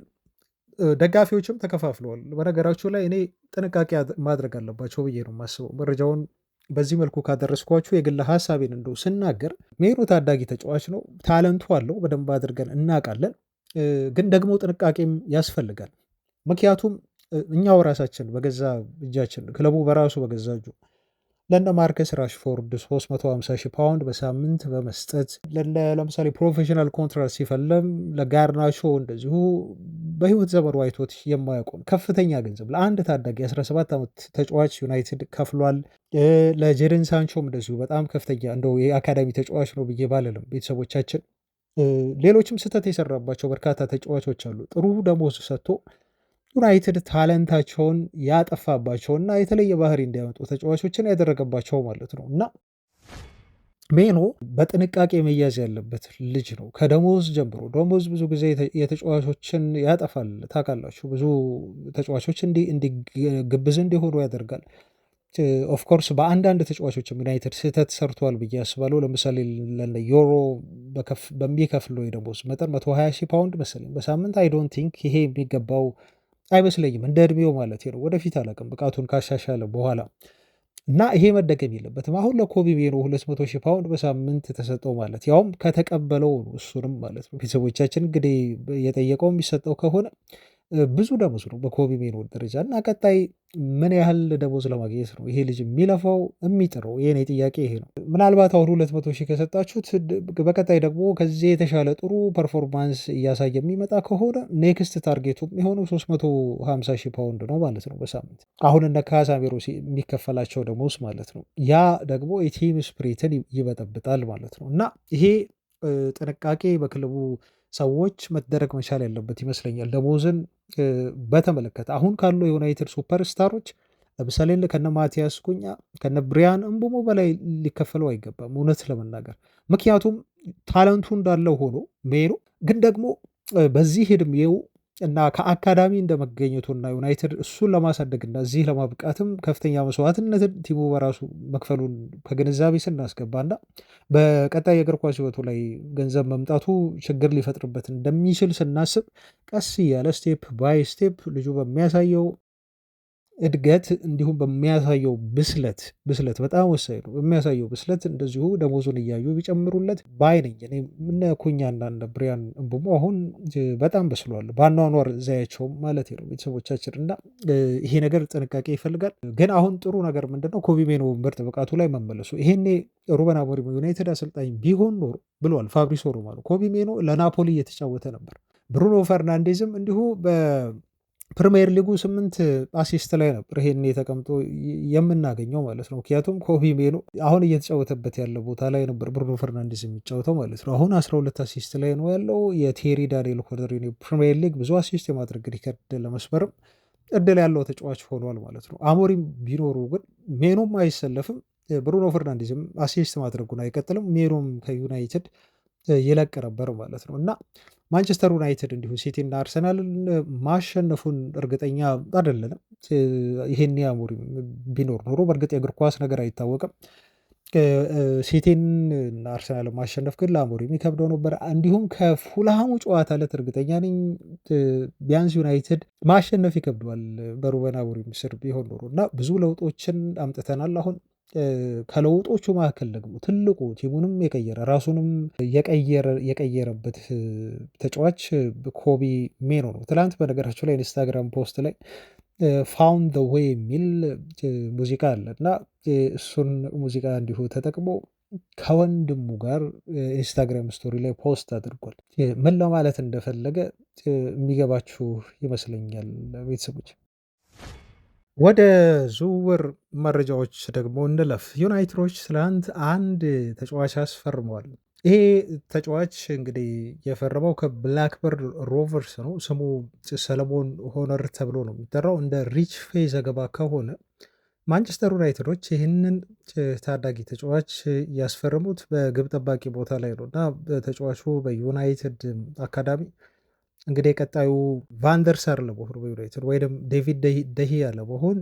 [SPEAKER 1] ደጋፊዎችም ተከፋፍለዋል። በነገራችሁ ላይ እኔ ጥንቃቄ ማድረግ አለባቸው ብዬ ነው የማስበው። መረጃውን በዚህ መልኩ ካደረስኳችሁ የግል ሀሳቤን እንደው ስናገር ሜኑ ታዳጊ ተጫዋች ነው፣ ታለንቱ አለው፣ በደንብ አድርገን እናውቃለን። ግን ደግሞ ጥንቃቄም ያስፈልጋል። ምክንያቱም እኛው ራሳችን በገዛ እጃችን ክለቡ በራሱ በገዛ እጁ ለነ ማርከስ ራሽፎርድ 350,000 ፓውንድ በሳምንት በመስጠት ለምሳሌ ፕሮፌሽናል ኮንትራት ሲፈለም ለጋርናቾ እንደዚሁ በህይወት ዘመኑ አይቶት የማያውቁን ከፍተኛ ገንዘብ ለአንድ ታዳጊ 17 ዓመት ተጫዋች ዩናይትድ ከፍሏል። ለጄደን ሳንቾም እንደዚሁ በጣም ከፍተኛ እንደው የአካዳሚ ተጫዋች ነው ብዬ ባልልም ቤተሰቦቻችን ሌሎችም ስህተት የሰራባቸው በርካታ ተጫዋቾች አሉ። ጥሩ ደሞዝ ሰጥቶ ዩናይትድ ታለንታቸውን ያጠፋባቸውና የተለየ ባህሪ እንዲያመጡ ተጫዋቾችን ያደረገባቸው ማለት ነው። እና ሜኖ በጥንቃቄ መያዝ ያለበት ልጅ ነው። ከደሞዝ ጀምሮ ደሞዝ ብዙ ጊዜ የተጫዋቾችን ያጠፋል። ታውቃላችሁ፣ ብዙ ተጫዋቾች ግብዝ እንዲሆኑ ያደርጋል። ኦፍኮርስ በአንዳንድ ተጫዋቾችም ዩናይትድ ስህተት ሰርቷል ብዬ አስባለሁ። ለምሳሌ ዮሮ በሚከፍለው የደሞዝ መጠን 120,000 ፓውንድ መሰለኝ በሳምንት አይ ዶንት ቲንክ ይሄ የሚገባው አይመስለኝም። እንደ እድሜው ማለት ነው። ወደፊት አላውቅም ብቃቱን ካሻሻለ በኋላ እና ይሄ መደገም የለበትም። አሁን ለኮቢ ሜኖ 200,000 ፓውንድ በሳምንት ተሰጠው ማለት ያውም ከተቀበለው እሱንም ማለት ነው። ቤተሰቦቻችን እንግዲህ የጠየቀው የሚሰጠው ከሆነ ብዙ ደሞዝ ነው በኮቢ ሜኖ ደረጃ እና ቀጣይ ምን ያህል ደሞዝ ለማግኘት ነው ይሄ ልጅ የሚለፋው የሚጥረው? የኔ ጥያቄ ይሄ ነው። ምናልባት አሁን 200,000 ከሰጣችሁት በቀጣይ ደግሞ ከዚህ የተሻለ ጥሩ ፐርፎርማንስ እያሳየ የሚመጣ ከሆነ ኔክስት ታርጌቱ የሆነው 350,000 ፓውንድ ነው ማለት ነው በሳምንት አሁን እነ ካሳሜሮ የሚከፈላቸው ደሞዝ ማለት ነው። ያ ደግሞ የቲም ስፕሪትን ይበጠብጣል ማለት ነው እና ይሄ ጥንቃቄ በክለቡ ሰዎች መደረግ መቻል ያለበት ይመስለኛል። ደሞዝን በተመለከተ አሁን ካሉ የዩናይትድ ሱፐርስታሮች ለምሳሌ ከነ ማቲያስ ኩኛ ከነ ብሪያን እምቡሞ በላይ ሊከፈለው አይገባም እውነት ለመናገር ምክንያቱም ታለንቱ እንዳለው ሆኖ ሜኑ ግን ደግሞ በዚህ ዕድሜው እና ከአካዳሚ እንደመገኘቱና ዩናይትድ እሱን ለማሳደግና እዚህ ለማብቃትም ከፍተኛ መስዋዕትነትን ቲሙ በራሱ መክፈሉን ከግንዛቤ ስናስገባና በቀጣይ የእግር ኳስ ሕይወቱ ላይ ገንዘብ መምጣቱ ችግር ሊፈጥርበት እንደሚችል ስናስብ ቀስ እያለ ስቴፕ ባይ ስቴፕ ልጁ በሚያሳየው እድገት እንዲሁም በሚያሳየው ብስለት በጣም ወሳኝ ነው። በሚያሳየው ብስለት እንደዚሁ ደሞዙን እያዩ ቢጨምሩለት ባይ ነኝ እኔ። እነ ኩኛና እነ ብሪያን እምቡሞ አሁን በጣም በስሏል በአኗኗር ዘያቸውም ማለት ነው ቤተሰቦቻችን እና ይሄ ነገር ጥንቃቄ ይፈልጋል። ግን አሁን ጥሩ ነገር ምንድነው ኮቢ ሜኖ ምርጥ ብቃቱ ላይ መመለሱ። ይሄኔ ሩበን አሞሪም ዩናይትድ አሰልጣኝ ቢሆን ኖሮ ብሏል ፋብሪሶ ሮማኖ ኮቢ ሜኖ ለናፖሊ እየተጫወተ ነበር። ብሩኖ ፈርናንዴዝም እንዲሁ ፕሪሚየር ሊጉ 8 አሲስት ላይ ነበር ይሄን ተቀምጦ የምናገኘው ማለት ነው። ምክንያቱም ኮቢ ሜኖ አሁን እየተጫወተበት ያለ ቦታ ላይ ነበር ብሩኖ ፈርናንዴዝ የሚጫወተው ማለት ነው። አሁን 12 አሲስት ላይ ነው ያለው። የቴሪ ዳንኤል ኮድሪኒ ፕሪሚየር ሊግ ብዙ አሲስት የማድረግ ሪከርድ ለመስበርም እድል ያለው ተጫዋች ሆኗል ማለት ነው። አሞሪም ቢኖሩ ግን ሜኖም አይሰለፍም፣ ብሩኖ ፈርናንዴዝም አሲስት ማድረጉን አይቀጥልም፣ ሜኖም ከዩናይትድ ይለቅ ነበር ማለት ነው እና ማንቸስተር ዩናይትድ እንዲሁ ሲቲና አርሰናልን ማሸነፉን እርግጠኛ አይደለንም። ይሄን አሞሪም ቢኖር ኖሮ በእርግጥ የእግር ኳስ ነገር አይታወቅም። ሲቲን አርሰናል ማሸነፍ ግን ለአሞሪም የሚከብደው ነበር። እንዲሁም ከፉልሃሙ ጨዋታ ዕለት እርግጠኛ ነኝ ቢያንስ ዩናይትድ ማሸነፍ ይከብደዋል በሩበን አሞሪም ስር ቢሆን ኖሮ እና ብዙ ለውጦችን አምጥተናል። አሁን ከለውጦቹ መካከል ደግሞ ትልቁ ቲሙንም የቀየረ ራሱንም የቀየረበት ተጫዋች ኮቢ ሜኖ ነው። ትላንት በነገራቸው ላይ ኢንስታግራም ፖስት ላይ ፋውንድ ዘ ዌይ የሚል ሙዚቃ አለ እና እሱን ሙዚቃ እንዲሁ ተጠቅሞ ከወንድሙ ጋር ኢንስታግራም ስቶሪ ላይ ፖስት አድርጓል። ምን ለማለት እንደፈለገ የሚገባችሁ ይመስለኛል ቤተሰቦች። ወደ ዝውውር መረጃዎች ደግሞ እንለፍ። ዩናይትዶች ትላንት አንድ ተጫዋች አስፈርመዋል። ይሄ ተጫዋች እንግዲህ የፈረመው ከብላክበርን ሮቨርስ ነው። ስሙ ሰለሞን ሆነር ተብሎ ነው የሚጠራው። እንደ ሪች ፌ ዘገባ ከሆነ ማንቸስተር ዩናይትዶች ይህንን ታዳጊ ተጫዋች ያስፈረሙት በግብ ጠባቂ ቦታ ላይ ነው እና ተጫዋቹ በዩናይትድ አካዳሚ እንግዲህ ቀጣዩ ቫንደርሳር ለመሆን በዩናይትድ ወይም ዴቪድ ደሂያ ለመሆን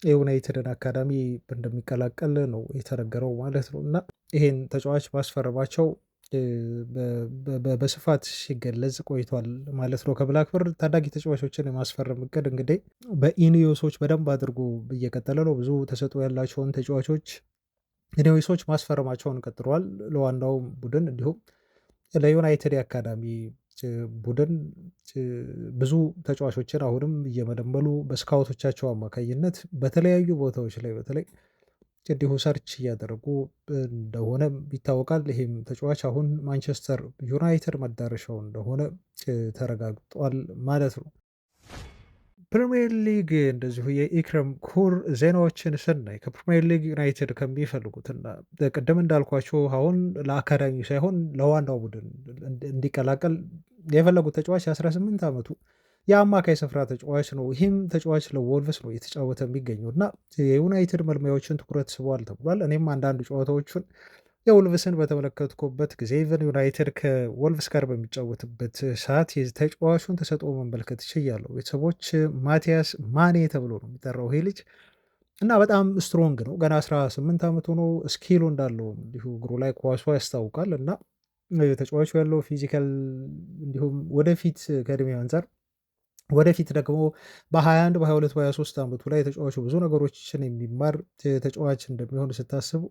[SPEAKER 1] የዩናይትድን አካዳሚ እንደሚቀላቀል ነው የተነገረው ማለት ነው እና ይሄን ተጫዋች ማስፈረማቸው በስፋት ሲገለጽ ቆይቷል ማለት ነው። ከብላክበርን ታዳጊ ተጫዋቾችን የማስፈረም እቅድ እንግዲህ በኢኒዮሶች በደንብ አድርጎ እየቀጠለ ነው። ብዙ ተሰጥኦ ያላቸውን ተጫዋቾች ኢኒዮሶች ማስፈረማቸውን ቀጥሏል። ለዋናው ቡድን እንዲሁም ለዩናይትድ የአካዳሚ ቡድን ብዙ ብዙ አሁንም እየመለመሉ በስካውቶቻቸው አማካኝነት በተለያዩ ቦታዎች ላይ በተለይ እንዲሁ ሰርች እያደረጉ እንደሆነ ይታወቃል። ይህም ተጫዋች አሁን ማንቸስተር ዩናይትድ መዳረሻው እንደሆነ ተረጋግጧል ማለት ነው። ፕሪሚየር ሊግ እንደዚሁ የኢክረም ኩር ዜናዎችን ስናይ ከፕሪሚየር ሊግ ዩናይትድ ከሚፈልጉትና ቅድም እንዳልኳቸው አሁን ለአካዳሚ ሳይሆን ለዋናው ቡድን እንዲቀላቀል የፈለጉት ተጫዋች 18 ዓመቱ የአማካይ ስፍራ ተጫዋች ነው። ይህም ተጫዋች ለወልቭስ ነው እየተጫወተ የሚገኘው እና የዩናይትድ መልማዮችን ትኩረት ስቧል ተብሏል። እኔም አንዳንድ ጨዋታዎቹን የወልቭስን በተመለከትኩበት ጊዜ ኢቨን ዩናይትድ ከወልቭስ ጋር በሚጫወትበት ሰዓት የተጫዋቹን ተሰጥኦ መመልከት ችያለሁ። ቤተሰቦች ማቲያስ ማኔ ተብሎ ነው የሚጠራው ይሄ ልጅ እና በጣም ስትሮንግ ነው። ገና 18 ዓመት ሆኖ ስኪሉ እንዳለው እንዲሁ እግሩ ላይ ኳሷ ያስታውቃል እና ተጫዋቹ ያለው ፊዚካል እንዲሁም ወደፊት ከእድሜ አንጻር ወደፊት ደግሞ በ21 በ22 በ23 ዓመቱ ላይ ተጫዋቹ ብዙ ነገሮችን የሚማር ተጫዋች እንደሚሆን ስታስቡ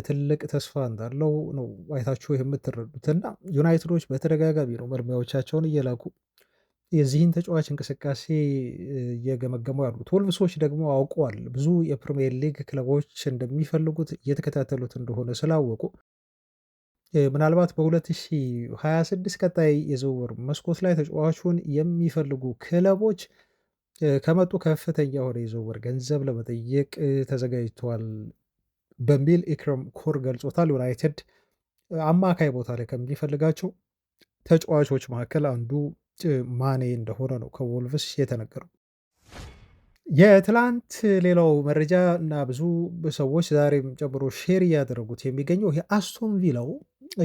[SPEAKER 1] ትልቅ ተስፋ እንዳለው ነው አይታችሁ የምትረዱትና ዩናይትዶች በተደጋጋሚ ነው መልማዮቻቸውን እየላኩ የዚህን ተጫዋች እንቅስቃሴ እየገመገሙ ያሉት። ወልቭሶች ደግሞ አውቀዋል ብዙ የፕሪሚየር ሊግ ክለቦች እንደሚፈልጉት እየተከታተሉት እንደሆነ ስላወቁ ምናልባት በ2026 ቀጣይ የዝውውር መስኮት ላይ ተጫዋቹን የሚፈልጉ ክለቦች ከመጡ ከፍተኛ የሆነ የዝውውር ገንዘብ ለመጠየቅ ተዘጋጅተዋል በሚል ኢክረም ኩር ገልጾታል። ዩናይትድ አማካይ ቦታ ላይ ከሚፈልጋቸው ተጫዋቾች መካከል አንዱ ማኔ እንደሆነ ነው ከወልቭስ የተነገረው። የትላንት ሌላው መረጃ እና ብዙ ሰዎች ዛሬም ጨምሮ ሼር እያደረጉት የሚገኘው የአስቶን ቪላው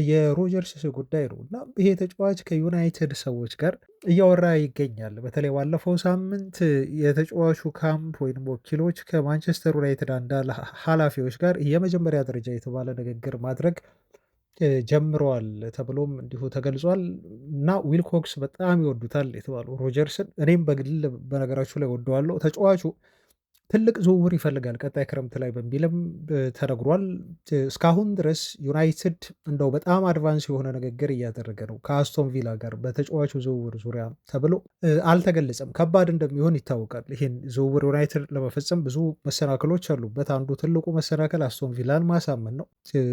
[SPEAKER 1] የሮጀርስ ጉዳይ ነው እና ይሄ ተጫዋች ከዩናይትድ ሰዎች ጋር እያወራ ይገኛል። በተለይ ባለፈው ሳምንት የተጫዋቹ ካምፕ ወይም ወኪሎች ከማንቸስተር ዩናይትድ አንዳንድ ኃላፊዎች ጋር የመጀመሪያ ደረጃ የተባለ ንግግር ማድረግ ጀምረዋል ተብሎም እንዲሁ ተገልጿል እና ዊልኮክስ በጣም ይወዱታል የተባሉ ሮጀርስን እኔም በግል በነገራችሁ ላይ ወደዋለሁ። ተጫዋቹ ትልቅ ዝውውር ይፈልጋል ቀጣይ ክረምት ላይ በሚልም ተነግሯል። እስካሁን ድረስ ዩናይትድ እንደው በጣም አድቫንስ የሆነ ንግግር እያደረገ ነው ከአስቶን ቪላ ጋር በተጫዋቹ ዝውውር ዙሪያ ተብሎ አልተገለጸም። ከባድ እንደሚሆን ይታወቃል። ይህን ዝውውር ዩናይትድ ለመፈጸም ብዙ መሰናክሎች አሉበት። አንዱ ትልቁ መሰናክል አስቶን ቪላን ማሳመን ነው።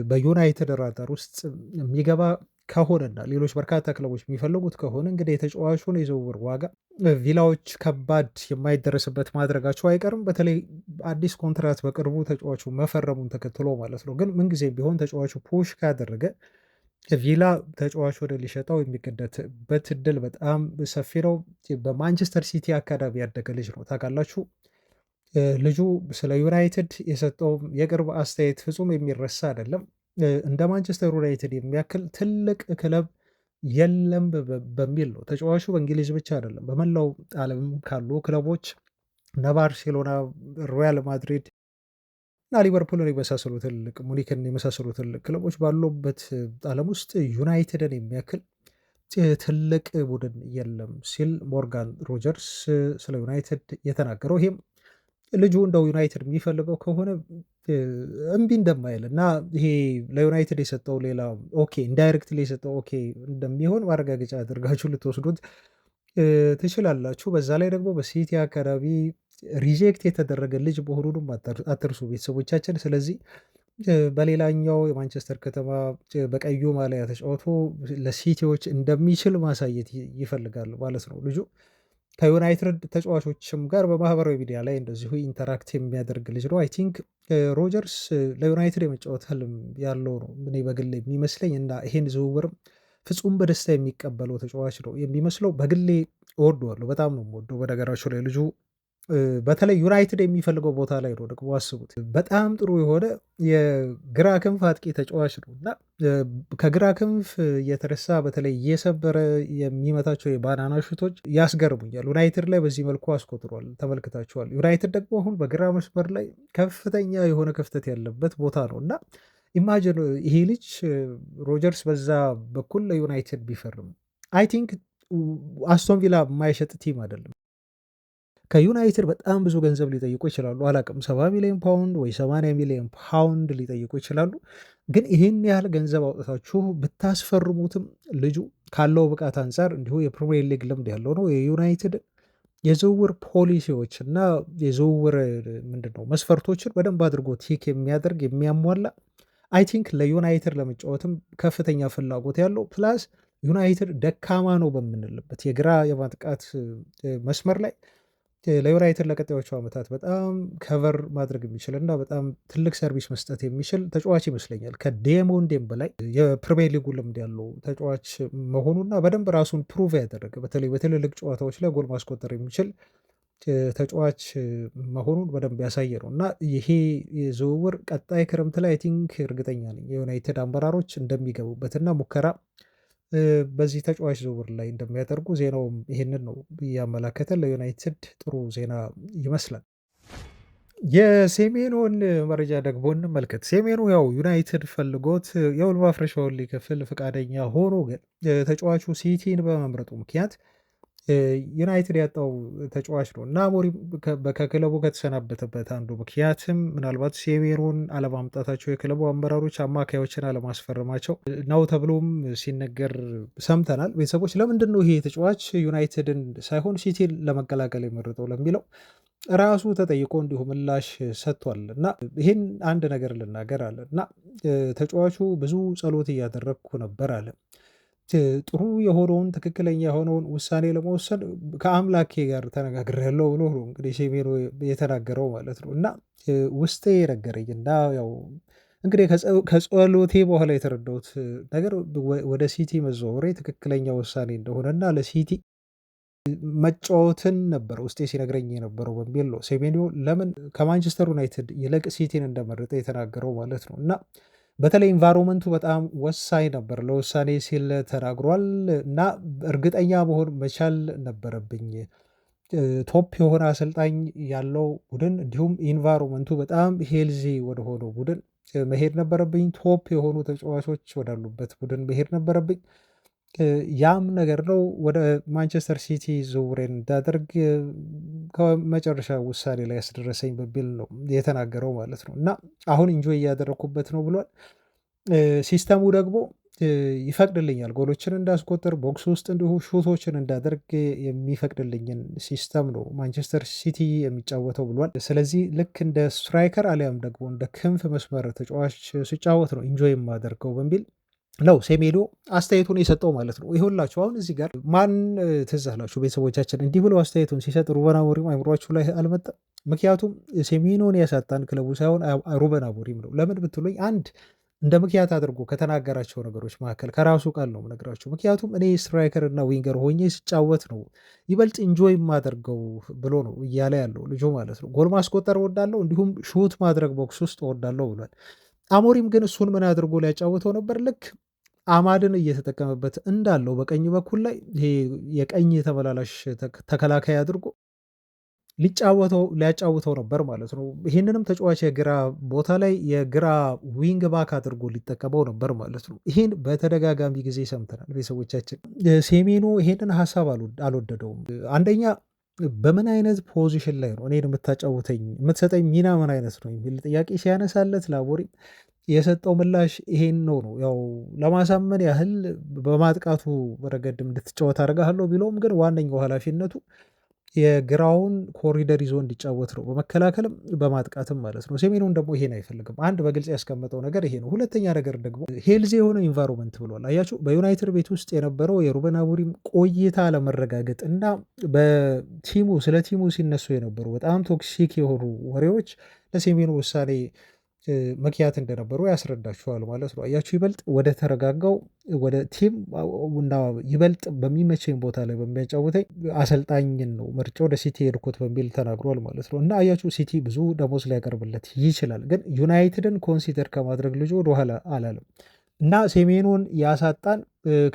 [SPEAKER 1] በዩናይትድ ራዳር ውስጥ የሚገባ ከሆነና ሌሎች በርካታ ክለቦች የሚፈልጉት ከሆነ እንግዲህ የተጫዋቹን የዝውውር ዋጋ ቪላዎች ከባድ የማይደረስበት ማድረጋቸው አይቀርም። በተለይ አዲስ ኮንትራት በቅርቡ ተጫዋቹ መፈረሙን ተከትሎ ማለት ነው። ግን ምንጊዜም ቢሆን ተጫዋቹ ፑሽ ካደረገ ቪላ ተጫዋቹን ሊሸጠው የሚገደትበት እድል በጣም ሰፊ ነው። በማንቸስተር ሲቲ አካዳሚ ያደገ ልጅ ነው ታውቃላችሁ። ልጁ ስለ ዩናይትድ የሰጠው የቅርብ አስተያየት ፍጹም የሚረሳ አይደለም። እንደ ማንቸስተር ዩናይትድ የሚያክል ትልቅ ክለብ የለም በሚል ነው። ተጫዋቹ በእንግሊዝ ብቻ አይደለም በመላው ዓለም ካሉ ክለቦች እነ ባርሴሎና፣ ሪያል ማድሪድ እና ሊቨርፑልን የመሳሰሉ ትልቅ ሙኒክን የመሳሰሉ ትልቅ ክለቦች ባሉበት ዓለም ውስጥ ዩናይትድን የሚያክል ትልቅ ቡድን የለም ሲል ሞርጋን ሮጀርስ ስለ ዩናይትድ የተናገረው ይሄም ልጁ እንደው ዩናይትድ የሚፈልገው ከሆነ እምቢ እንደማይል እና ይሄ ለዩናይትድ የሰጠው ሌላ ኦኬ ኢንዳይሬክትሊ የሰጠው ኦኬ እንደሚሆን ማረጋገጫ አድርጋችሁ ልትወስዱት ትችላላችሁ። በዛ ላይ ደግሞ በሲቲ አካዳሚ ሪጀክት የተደረገ ልጅ መሆኑንም አትርሱ ቤተሰቦቻችን። ስለዚህ በሌላኛው የማንቸስተር ከተማ በቀዩ ማሊያ ተጫውቶ ለሲቲዎች እንደሚችል ማሳየት ይፈልጋል ማለት ነው ልጁ። ከዩናይትድ ተጫዋቾችም ጋር በማህበራዊ ሚዲያ ላይ እንደዚሁ ኢንተራክት የሚያደርግ ልጅ ነው። አይ ቲንክ ሮጀርስ ለዩናይትድ የመጫወት ህልም ያለው ነው እኔ በግሌ የሚመስለኝ እና ይሄን ዝውውርም ፍጹም በደስታ የሚቀበለው ተጫዋች ነው የሚመስለው። በግሌ እወደዋለሁ፣ በጣም ነው የምወደው። በነገራችሁ ላይ ልጁ በተለይ ዩናይትድ የሚፈልገው ቦታ ላይ ነው ደግሞ አስቡት። በጣም ጥሩ የሆነ የግራ ክንፍ አጥቂ ተጫዋች ነው እና ከግራ ክንፍ የተነሳ በተለይ እየሰበረ የሚመታቸው የባናና ሹቶች ያስገርሙኛል። ዩናይትድ ላይ በዚህ መልኩ አስቆጥሯል፣ ተመልክታችኋል። ዩናይትድ ደግሞ አሁን በግራ መስመር ላይ ከፍተኛ የሆነ ክፍተት ያለበት ቦታ ነው እና ኢማጅን ይሄ ልጅ ሮጀርስ በዛ በኩል ለዩናይትድ ቢፈርም አይ ቲንክ አስቶን ቪላ የማይሸጥ ቲም አይደለም። ከዩናይትድ በጣም ብዙ ገንዘብ ሊጠይቁ ይችላሉ። አላቅም 70 ሚሊዮን ፓውንድ ወይ 80 ሚሊዮን ፓውንድ ሊጠይቁ ይችላሉ። ግን ይህን ያህል ገንዘብ አውጥታችሁ ብታስፈርሙትም ልጁ ካለው ብቃት አንጻር እንዲሁ የፕሪሚየር ሊግ ልምድ ያለው ነው። የዩናይትድ የዝውውር ፖሊሲዎች እና የዝውውር ምንድነው መስፈርቶችን በደንብ አድርጎ ቲክ የሚያደርግ የሚያሟላ አይ ቲንክ ለዩናይትድ ለመጫወትም ከፍተኛ ፍላጎት ያለው ፕላስ ዩናይትድ ደካማ ነው በምንልበት የግራ የማጥቃት መስመር ላይ ለዩናይትድ ለቀጣዮቹ ዓመታት በጣም ከቨር ማድረግ የሚችል እና በጣም ትልቅ ሰርቪስ መስጠት የሚችል ተጫዋች ይመስለኛል። ከዴሞንዴም በላይ የፕሪሚየር ሊጉ ልምድ ያለው ተጫዋች መሆኑና በደንብ ራሱን ፕሩቭ ያደረገ በተለይ በትልልቅ ጨዋታዎች ላይ ጎል ማስቆጠር የሚችል ተጫዋች መሆኑን በደንብ ያሳየ ነው እና ይሄ ዝውውር ቀጣይ ክረምት ላይ አይ ቲንክ እርግጠኛ ነኝ የዩናይትድ አመራሮች እንደሚገቡበትና ሙከራ በዚህ ተጫዋች ዝውውር ላይ እንደሚያደርጉ ዜናውም ይህንን ነው እያመላከተ ለዩናይትድ ጥሩ ዜና ይመስላል። የሴሜኖን መረጃ ደግሞ እንመልከት። ሴሜኖ ያው ዩናይትድ ፈልጎት የውል ማፍረሻውን ሊከፍል ፈቃደኛ ሆኖ ግን ተጫዋቹ ሲቲን በመምረጡ ምክንያት ዩናይትድ ያጣው ተጫዋች ነው እና አሞሪም ከክለቡ ከተሰናበተበት አንዱ ምክንያትም ምናልባት ሴሜሮን አለማምጣታቸው የክለቡ አመራሮች አማካዮችን አለማስፈረማቸው ነው ተብሎም ሲነገር ሰምተናል። ቤተሰቦች ለምንድን ነው ይሄ ተጫዋች ዩናይትድን ሳይሆን ሲቲን ለመቀላቀል የመረጠው ለሚለው ራሱ ተጠይቆ እንዲሁ ምላሽ ሰጥቷል እና ይህን አንድ ነገር ልናገር አለ እና ተጫዋቹ ብዙ ጸሎት እያደረግኩ ነበር አለ ጥሩ የሆነውን ትክክለኛ የሆነውን ውሳኔ ለመወሰን ከአምላኬ ጋር ተነጋግሬያለሁ ብሎ ነው እንግዲህ ሴሜዶ የተናገረው ማለት ነው እና ውስጤ ነገረኝ እና ያው እንግዲህ ከጸሎቴ በኋላ የተረዳሁት ነገር ወደ ሲቲ መዘዋወሬ ትክክለኛ ውሳኔ እንደሆነና ለሲቲ መጫወትን ነበር ውስጤ ሲነግረኝ የነበረው በሚል ነው ሴሜንዮ ለምን ከማንቸስተር ዩናይትድ ይልቅ ሲቲን እንደመረጠ የተናገረው ማለት ነው እና በተለይ ኢንቫይሮመንቱ በጣም ወሳኝ ነበር ለውሳኔ ሲል ተናግሯል እና እርግጠኛ መሆን መቻል ነበረብኝ። ቶፕ የሆነ አሰልጣኝ ያለው ቡድን እንዲሁም ኢንቫይሮመንቱ በጣም ሄልዚ ወደሆነው ቡድን መሄድ ነበረብኝ። ቶፕ የሆኑ ተጫዋቾች ወዳሉበት ቡድን መሄድ ነበረብኝ። ያም ነገር ነው ወደ ማንቸስተር ሲቲ ዝውውሬን እንዳደርግ ከመጨረሻ ውሳኔ ላይ ያስደረሰኝ በሚል ነው የተናገረው ማለት ነው እና አሁን ኢንጆይ እያደረግኩበት ነው ብሏል። ሲስተሙ ደግሞ ይፈቅድልኛል ጎሎችን እንዳስቆጥር ቦክስ ውስጥ እንዲሁ ሹቶችን እንዳደርግ የሚፈቅድልኝን ሲስተም ነው ማንቸስተር ሲቲ የሚጫወተው ብሏል። ስለዚህ ልክ እንደ ስትራይከር አሊያም ደግሞ እንደ ክንፍ መስመር ተጫዋች ሲጫወት ነው ኢንጆይ የማደርገው በሚል ነው ሴሜዶ አስተያየቱን የሰጠው ማለት ነው። ይሁላችሁ አሁን እዚህ ጋር ማን ትዝ አላችሁ ቤተሰቦቻችን እንዲህ ብሎ አስተያየቱን ሲሰጥ ሩበን አሞሪም አይምሯችሁ ላይ አልመጣም? ምክንያቱም ሴሜኖን ያሳጣን ክለቡ ሳይሆን ሩበን አሞሪም ነው። ለምን ብትሉኝ አንድ እንደ ምክንያት አድርጎ ከተናገራቸው ነገሮች መካከል ከራሱ ቃል ነው የምነግራችሁ። ምክንያቱም እኔ ስትራይከር እና ዊንገር ሆኜ ስጫወት ነው ይበልጥ ኢንጆይ የማደርገው ብሎ ነው እያለ ያለው ልጁ ማለት ነው። ጎል ማስቆጠር እወዳለሁ፣ እንዲሁም ሹት ማድረግ ቦክስ ውስጥ እወዳለሁ ብሏል። አሞሪም ግን እሱን ምን አድርጎ ሊያጫውተው ነበር? ልክ አማድን እየተጠቀመበት እንዳለው በቀኝ በኩል ላይ ይሄ የቀኝ ተመላላሽ ተከላካይ አድርጎ ሊያጫውተው ነበር ማለት ነው። ይህንንም ተጫዋች የግራ ቦታ ላይ የግራ ዊንግ ባክ አድርጎ ሊጠቀመው ነበር ማለት ነው። ይህን በተደጋጋሚ ጊዜ ሰምተናል ቤተሰቦቻችን። ሴሜኖ ይሄንን ሀሳብ አልወደደውም። አንደኛ በምን አይነት ፖዚሽን ላይ ነው እኔን የምታጫውተኝ የምትሰጠኝ ሚና ምን አይነት ነው የሚል ጥያቄ ሲያነሳለት ለአሞሪም የሰጠው ምላሽ ይሄን ነው። ያው ለማሳመን ያህል በማጥቃቱ ረገድ እንድትጫወት አደርግሃለሁ ቢለውም ግን ዋነኛው ኃላፊነቱ የግራውን ኮሪደር ይዞ እንዲጫወት ነው፣ በመከላከልም በማጥቃትም ማለት ነው። ሴሜንዮን ደግሞ ይሄን አይፈልግም። አንድ በግልጽ ያስቀመጠው ነገር ይሄ ነው። ሁለተኛ ነገር ደግሞ ሄልዚ የሆነ ኢንቫይሮንመንት ብሏል። አያችሁ በዩናይትድ ቤት ውስጥ የነበረው የሩበን አሞሪም ቆይታ ለመረጋገጥ እና በቲሙ ስለ ቲሙ ሲነሱ የነበሩ በጣም ቶክሲክ የሆኑ ወሬዎች ለሴሜንዮ ውሳኔ ምክንያት እንደነበሩ ያስረዳችኋል ማለት ነው። አያችሁ ይበልጥ ወደ ተረጋጋው ወደ ቲም እና ይበልጥ በሚመቸኝ ቦታ ላይ በሚያጫውተኝ አሰልጣኝን ነው ምርጫ ወደ ሲቲ ሄድኩት በሚል ተናግሯል ማለት ነው። እና አያችሁ ሲቲ ብዙ ደሞዝ ሊያቀርብለት ይችላል፣ ግን ዩናይትድን ኮንሲደር ከማድረግ ልጁ ወደኋላ አላለም። እና ሴሜንዮን ያሳጣን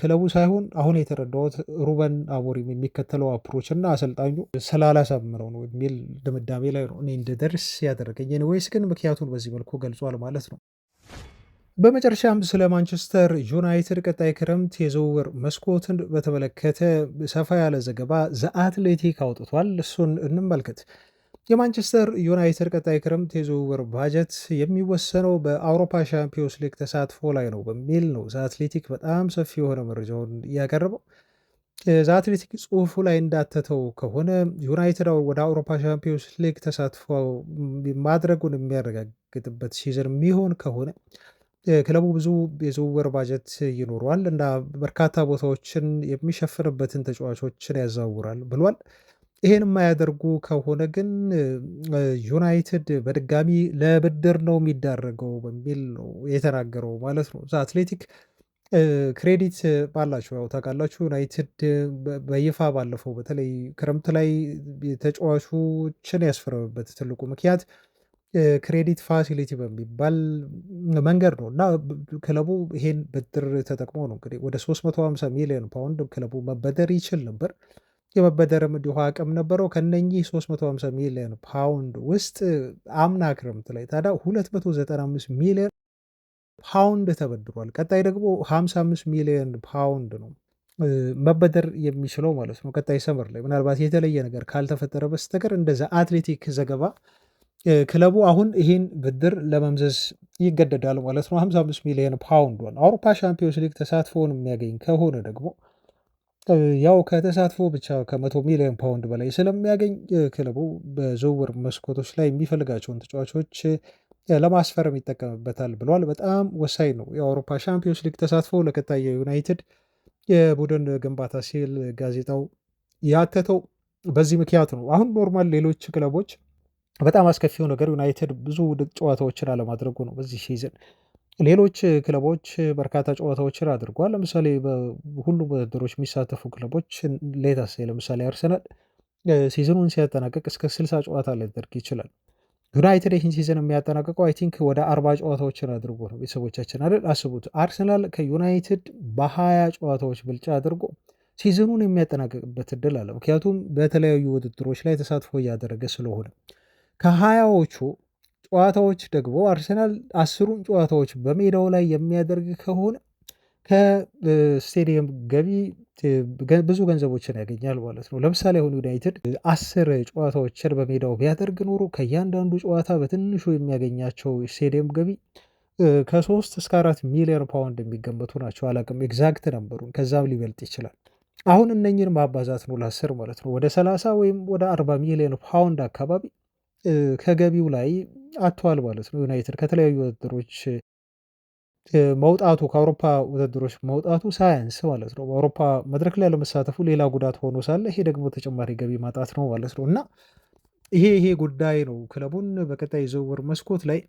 [SPEAKER 1] ክለቡ ሳይሆን አሁን የተረዳሁት ሩበን አሞሪም የሚከተለው አፕሮች እና አሰልጣኙ ስላላሳምነው ነው የሚል ድምዳሜ ላይ ነው እኔ እንድደርስ ያደረገኝ። ኤኒዌይስ ግን ምክንያቱን በዚህ መልኩ ገልጿል ማለት ነው። በመጨረሻም ስለ ማንቸስተር ዩናይትድ ቀጣይ ክረምት የዝውውር መስኮትን በተመለከተ ሰፋ ያለ ዘገባ ዘ አትሌቲክ አውጥቷል። እሱን እንመልከት። የማንቸስተር ዩናይትድ ቀጣይ ክረምት የዝውውር ባጀት የሚወሰነው በአውሮፓ ሻምፒዮንስ ሊግ ተሳትፎ ላይ ነው በሚል ነው ዘ አትሌቲክ በጣም ሰፊ የሆነ መረጃውን ያቀረበው። ዘ አትሌቲክ ጽሁፉ ላይ እንዳተተው ከሆነ ዩናይትድ ወደ አውሮፓ ሻምፒዮንስ ሊግ ተሳትፎ ማድረጉን የሚያረጋግጥበት ሲዝን የሚሆን ከሆነ ክለቡ ብዙ የዝውውር ባጀት ይኖረዋል እና በርካታ ቦታዎችን የሚሸፍንበትን ተጫዋቾችን ያዛውራል ብሏል። ይሄን የማያደርጉ ከሆነ ግን ዩናይትድ በድጋሚ ለብድር ነው የሚዳረገው በሚል ነው የተናገረው ማለት ነው። አትሌቲክ ክሬዲት ባላቸው ያው ታውቃላችሁ ዩናይትድ በይፋ ባለፈው በተለይ ክረምት ላይ ተጫዋቾችን ያስፈረመበት ትልቁ ምክንያት ክሬዲት ፋሲሊቲ በሚባል መንገድ ነው እና ክለቡ ይሄን ብድር ተጠቅሞ ነው እንግዲህ ወደ 350 ሚሊዮን ፓውንድ ክለቡ መበደር ይችል ነበር። የመበደርም እንዲሁ አቅም ነበረው። ከነኚህ 350 ሚሊዮን ፓውንድ ውስጥ አምና ክረምት ላይ ታዲያ 295 ሚሊዮን ፓውንድ ተበድሯል። ቀጣይ ደግሞ 55 ሚሊዮን ፓውንድ ነው መበደር የሚችለው ማለት ነው። ቀጣይ ሰመር ላይ ምናልባት የተለየ ነገር ካልተፈጠረ በስተቀር እንደዛ አትሌቲክ ዘገባ ክለቡ አሁን ይህን ብድር ለመምዘዝ ይገደዳል ማለት ነው። 55 ሚሊዮን ፓውንድ አውሮፓ ሻምፒዮንስ ሊግ ተሳትፎውን የሚያገኝ ከሆነ ደግሞ ያው ከተሳትፎ ብቻ ከ100 ሚሊዮን ፓውንድ በላይ ስለሚያገኝ ክለቡ በዝውውር መስኮቶች ላይ የሚፈልጋቸውን ተጫዋቾች ለማስፈረም ይጠቀምበታል ብሏል። በጣም ወሳኝ ነው የአውሮፓ ሻምፒዮንስ ሊግ ተሳትፎ ለቀጣይ የዩናይትድ የቡድን ግንባታ ሲል ጋዜጣው ያተተው በዚህ ምክንያት ነው። አሁን ኖርማል ሌሎች ክለቦች በጣም አስከፊው ነገር ዩናይትድ ብዙ ጨዋታዎችን አለማድረጉ ነው በዚህ ሲዝን። ሌሎች ክለቦች በርካታ ጨዋታዎችን አድርጓል። ለምሳሌ በሁሉም ውድድሮች የሚሳተፉ ክለቦች ሌታስ ለምሳሌ አርሰናል ሲዝኑን ሲያጠናቀቅ እስከ 60 ጨዋታ ሊያደርግ ይችላል። ዩናይትድ ይህን ሲዝን የሚያጠናቀቀው አይ ቲንክ ወደ 40 ጨዋታዎችን አድርጎ ነው። ቤተሰቦቻችን አይደል አስቡት። አርሰናል ከዩናይትድ በ20 ጨዋታዎች ብልጫ አድርጎ ሲዝኑን የሚያጠናቀቅበት እድል አለ። ምክንያቱም በተለያዩ ውድድሮች ላይ ተሳትፎ እያደረገ ስለሆነ ከ20ዎቹ ጨዋታዎች ደግሞ አርሰናል 10ሩን ጨዋታዎች በሜዳው ላይ የሚያደርግ ከሆነ ከስቴዲየም ገቢ ብዙ ገንዘቦችን ያገኛል ማለት ነው። ለምሳሌ አሁን ዩናይትድ 10 ጨዋታዎችን በሜዳው ቢያደርግ ኖሮ ከእያንዳንዱ ጨዋታ በትንሹ የሚያገኛቸው ስቴዲየም ገቢ ከ3 እስከ 4 ሚሊዮን ፓውንድ የሚገመቱ ናቸው። አላቅም ኤግዛክት ነበሩን፣ ከዛም ሊበልጥ ይችላል። አሁን እነኝን ማባዛት ነው ለ10 ማለት ነው ወደ 30 ወይም ወደ 40 ሚሊዮን ፓውንድ አካባቢ ከገቢው ላይ አጥቷል ማለት ነው። ዩናይትድ ከተለያዩ ውድድሮች መውጣቱ ከአውሮፓ ውድድሮች መውጣቱ ሳያንስ ማለት ነው በአውሮፓ መድረክ ላይ ለመሳተፉ ሌላ ጉዳት ሆኖ ሳለ ይሄ ደግሞ ተጨማሪ ገቢ ማጣት ነው ማለት ነው። እና ይሄ ጉዳይ ነው ክለቡን በቀጣይ ዝውውር መስኮት ላይ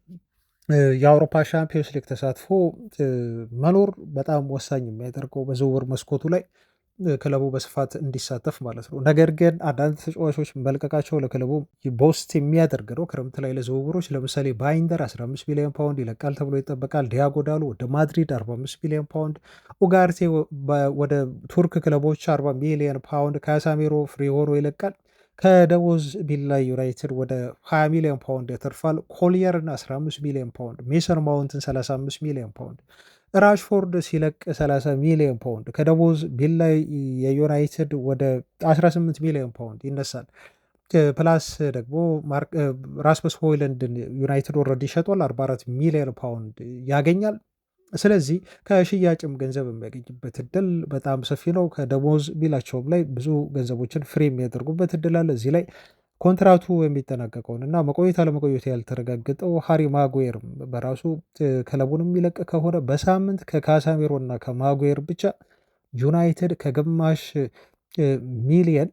[SPEAKER 1] የአውሮፓ ሻምፒዮንስ ሊግ ተሳትፎ መኖር በጣም ወሳኝ የሚያደርገው በዝውውር መስኮቱ ላይ ክለቡ በስፋት እንዲሳተፍ ማለት ነው። ነገር ግን አንዳንድ ተጫዋቾች መልቀቃቸው ለክለቡ ቦስት የሚያደርግ ነው። ክረምት ላይ ለዝውውሮች ለምሳሌ ባይንደር 15 ሚሊዮን ፓውንድ ይለቃል ተብሎ ይጠበቃል። ዲያጎ ዳሎ ወደ ማድሪድ 45 ሚሊዮን ፓውንድ፣ ኡጋርቴ ወደ ቱርክ ክለቦች 40 ሚሊዮን ፓውንድ፣ ካሳሜሮ ፍሪ ሆኖ ይለቃል። ከደሞዝ ቢል ላይ ዩናይትድ ወደ 20 ሚሊዮን ፓውንድ ያተርፋል። ኮሊየርን 15 ሚሊዮን ፓውንድ፣ ሜሰን ማውንትን 35 ሚሊዮን ፓውንድ፣ ራሽፎርድ ሲለቅ 30 ሚሊዮን ፓውንድ ከደሞዝ ቢል ላይ የዩናይትድ ወደ 18 ሚሊዮን ፓውንድ ይነሳል። ፕላስ ደግሞ ራስመስ ሆይለንድን ዩናይትድ ኦልሬዲ ሸጧል፣ 44 ሚሊዮን ፓውንድ ያገኛል። ስለዚህ ከሽያጭም ገንዘብ የሚያገኝበት እድል በጣም ሰፊ ነው። ከደሞዝ ቢላቸውም ላይ ብዙ ገንዘቦችን ፍሪ የሚያደርጉበት እድል አለ። እዚህ ላይ ኮንትራቱ የሚጠናቀቀውን እና መቆየት አለመቆየቱ ያልተረጋገጠው ሃሪ ማጉዌርም በራሱ ክለቡን የሚለቅ ከሆነ በሳምንት ከካሳሜሮ እና ከማጉዌር ብቻ ዩናይትድ ሚሊየን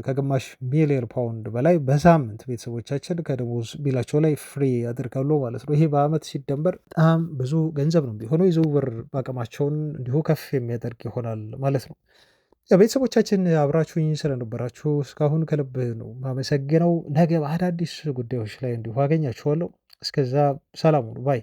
[SPEAKER 1] ከግማሽ ሚሊየን ፓውንድ በላይ በሳምንት ቤተሰቦቻችን ከደሞዝ ቢላቸው ላይ ፍሪ ያደርጋሉ ማለት ነው። ይሄ በአመት ሲደመር በጣም ብዙ ገንዘብ ነው የሚሆነው። የዝውውር አቅማቸውን እንዲሁ ከፍ የሚያደርግ ይሆናል ማለት ነው። ቤተሰቦቻችን አብራችሁኝ ስለነበራችሁ እስካሁን ከልብ ነው ማመሰግነው። ነገ በአዳዲስ ጉዳዮች ላይ እንዲሁ አገኛችኋለሁ። እስከዛ ሰላም ሁኑ ባይ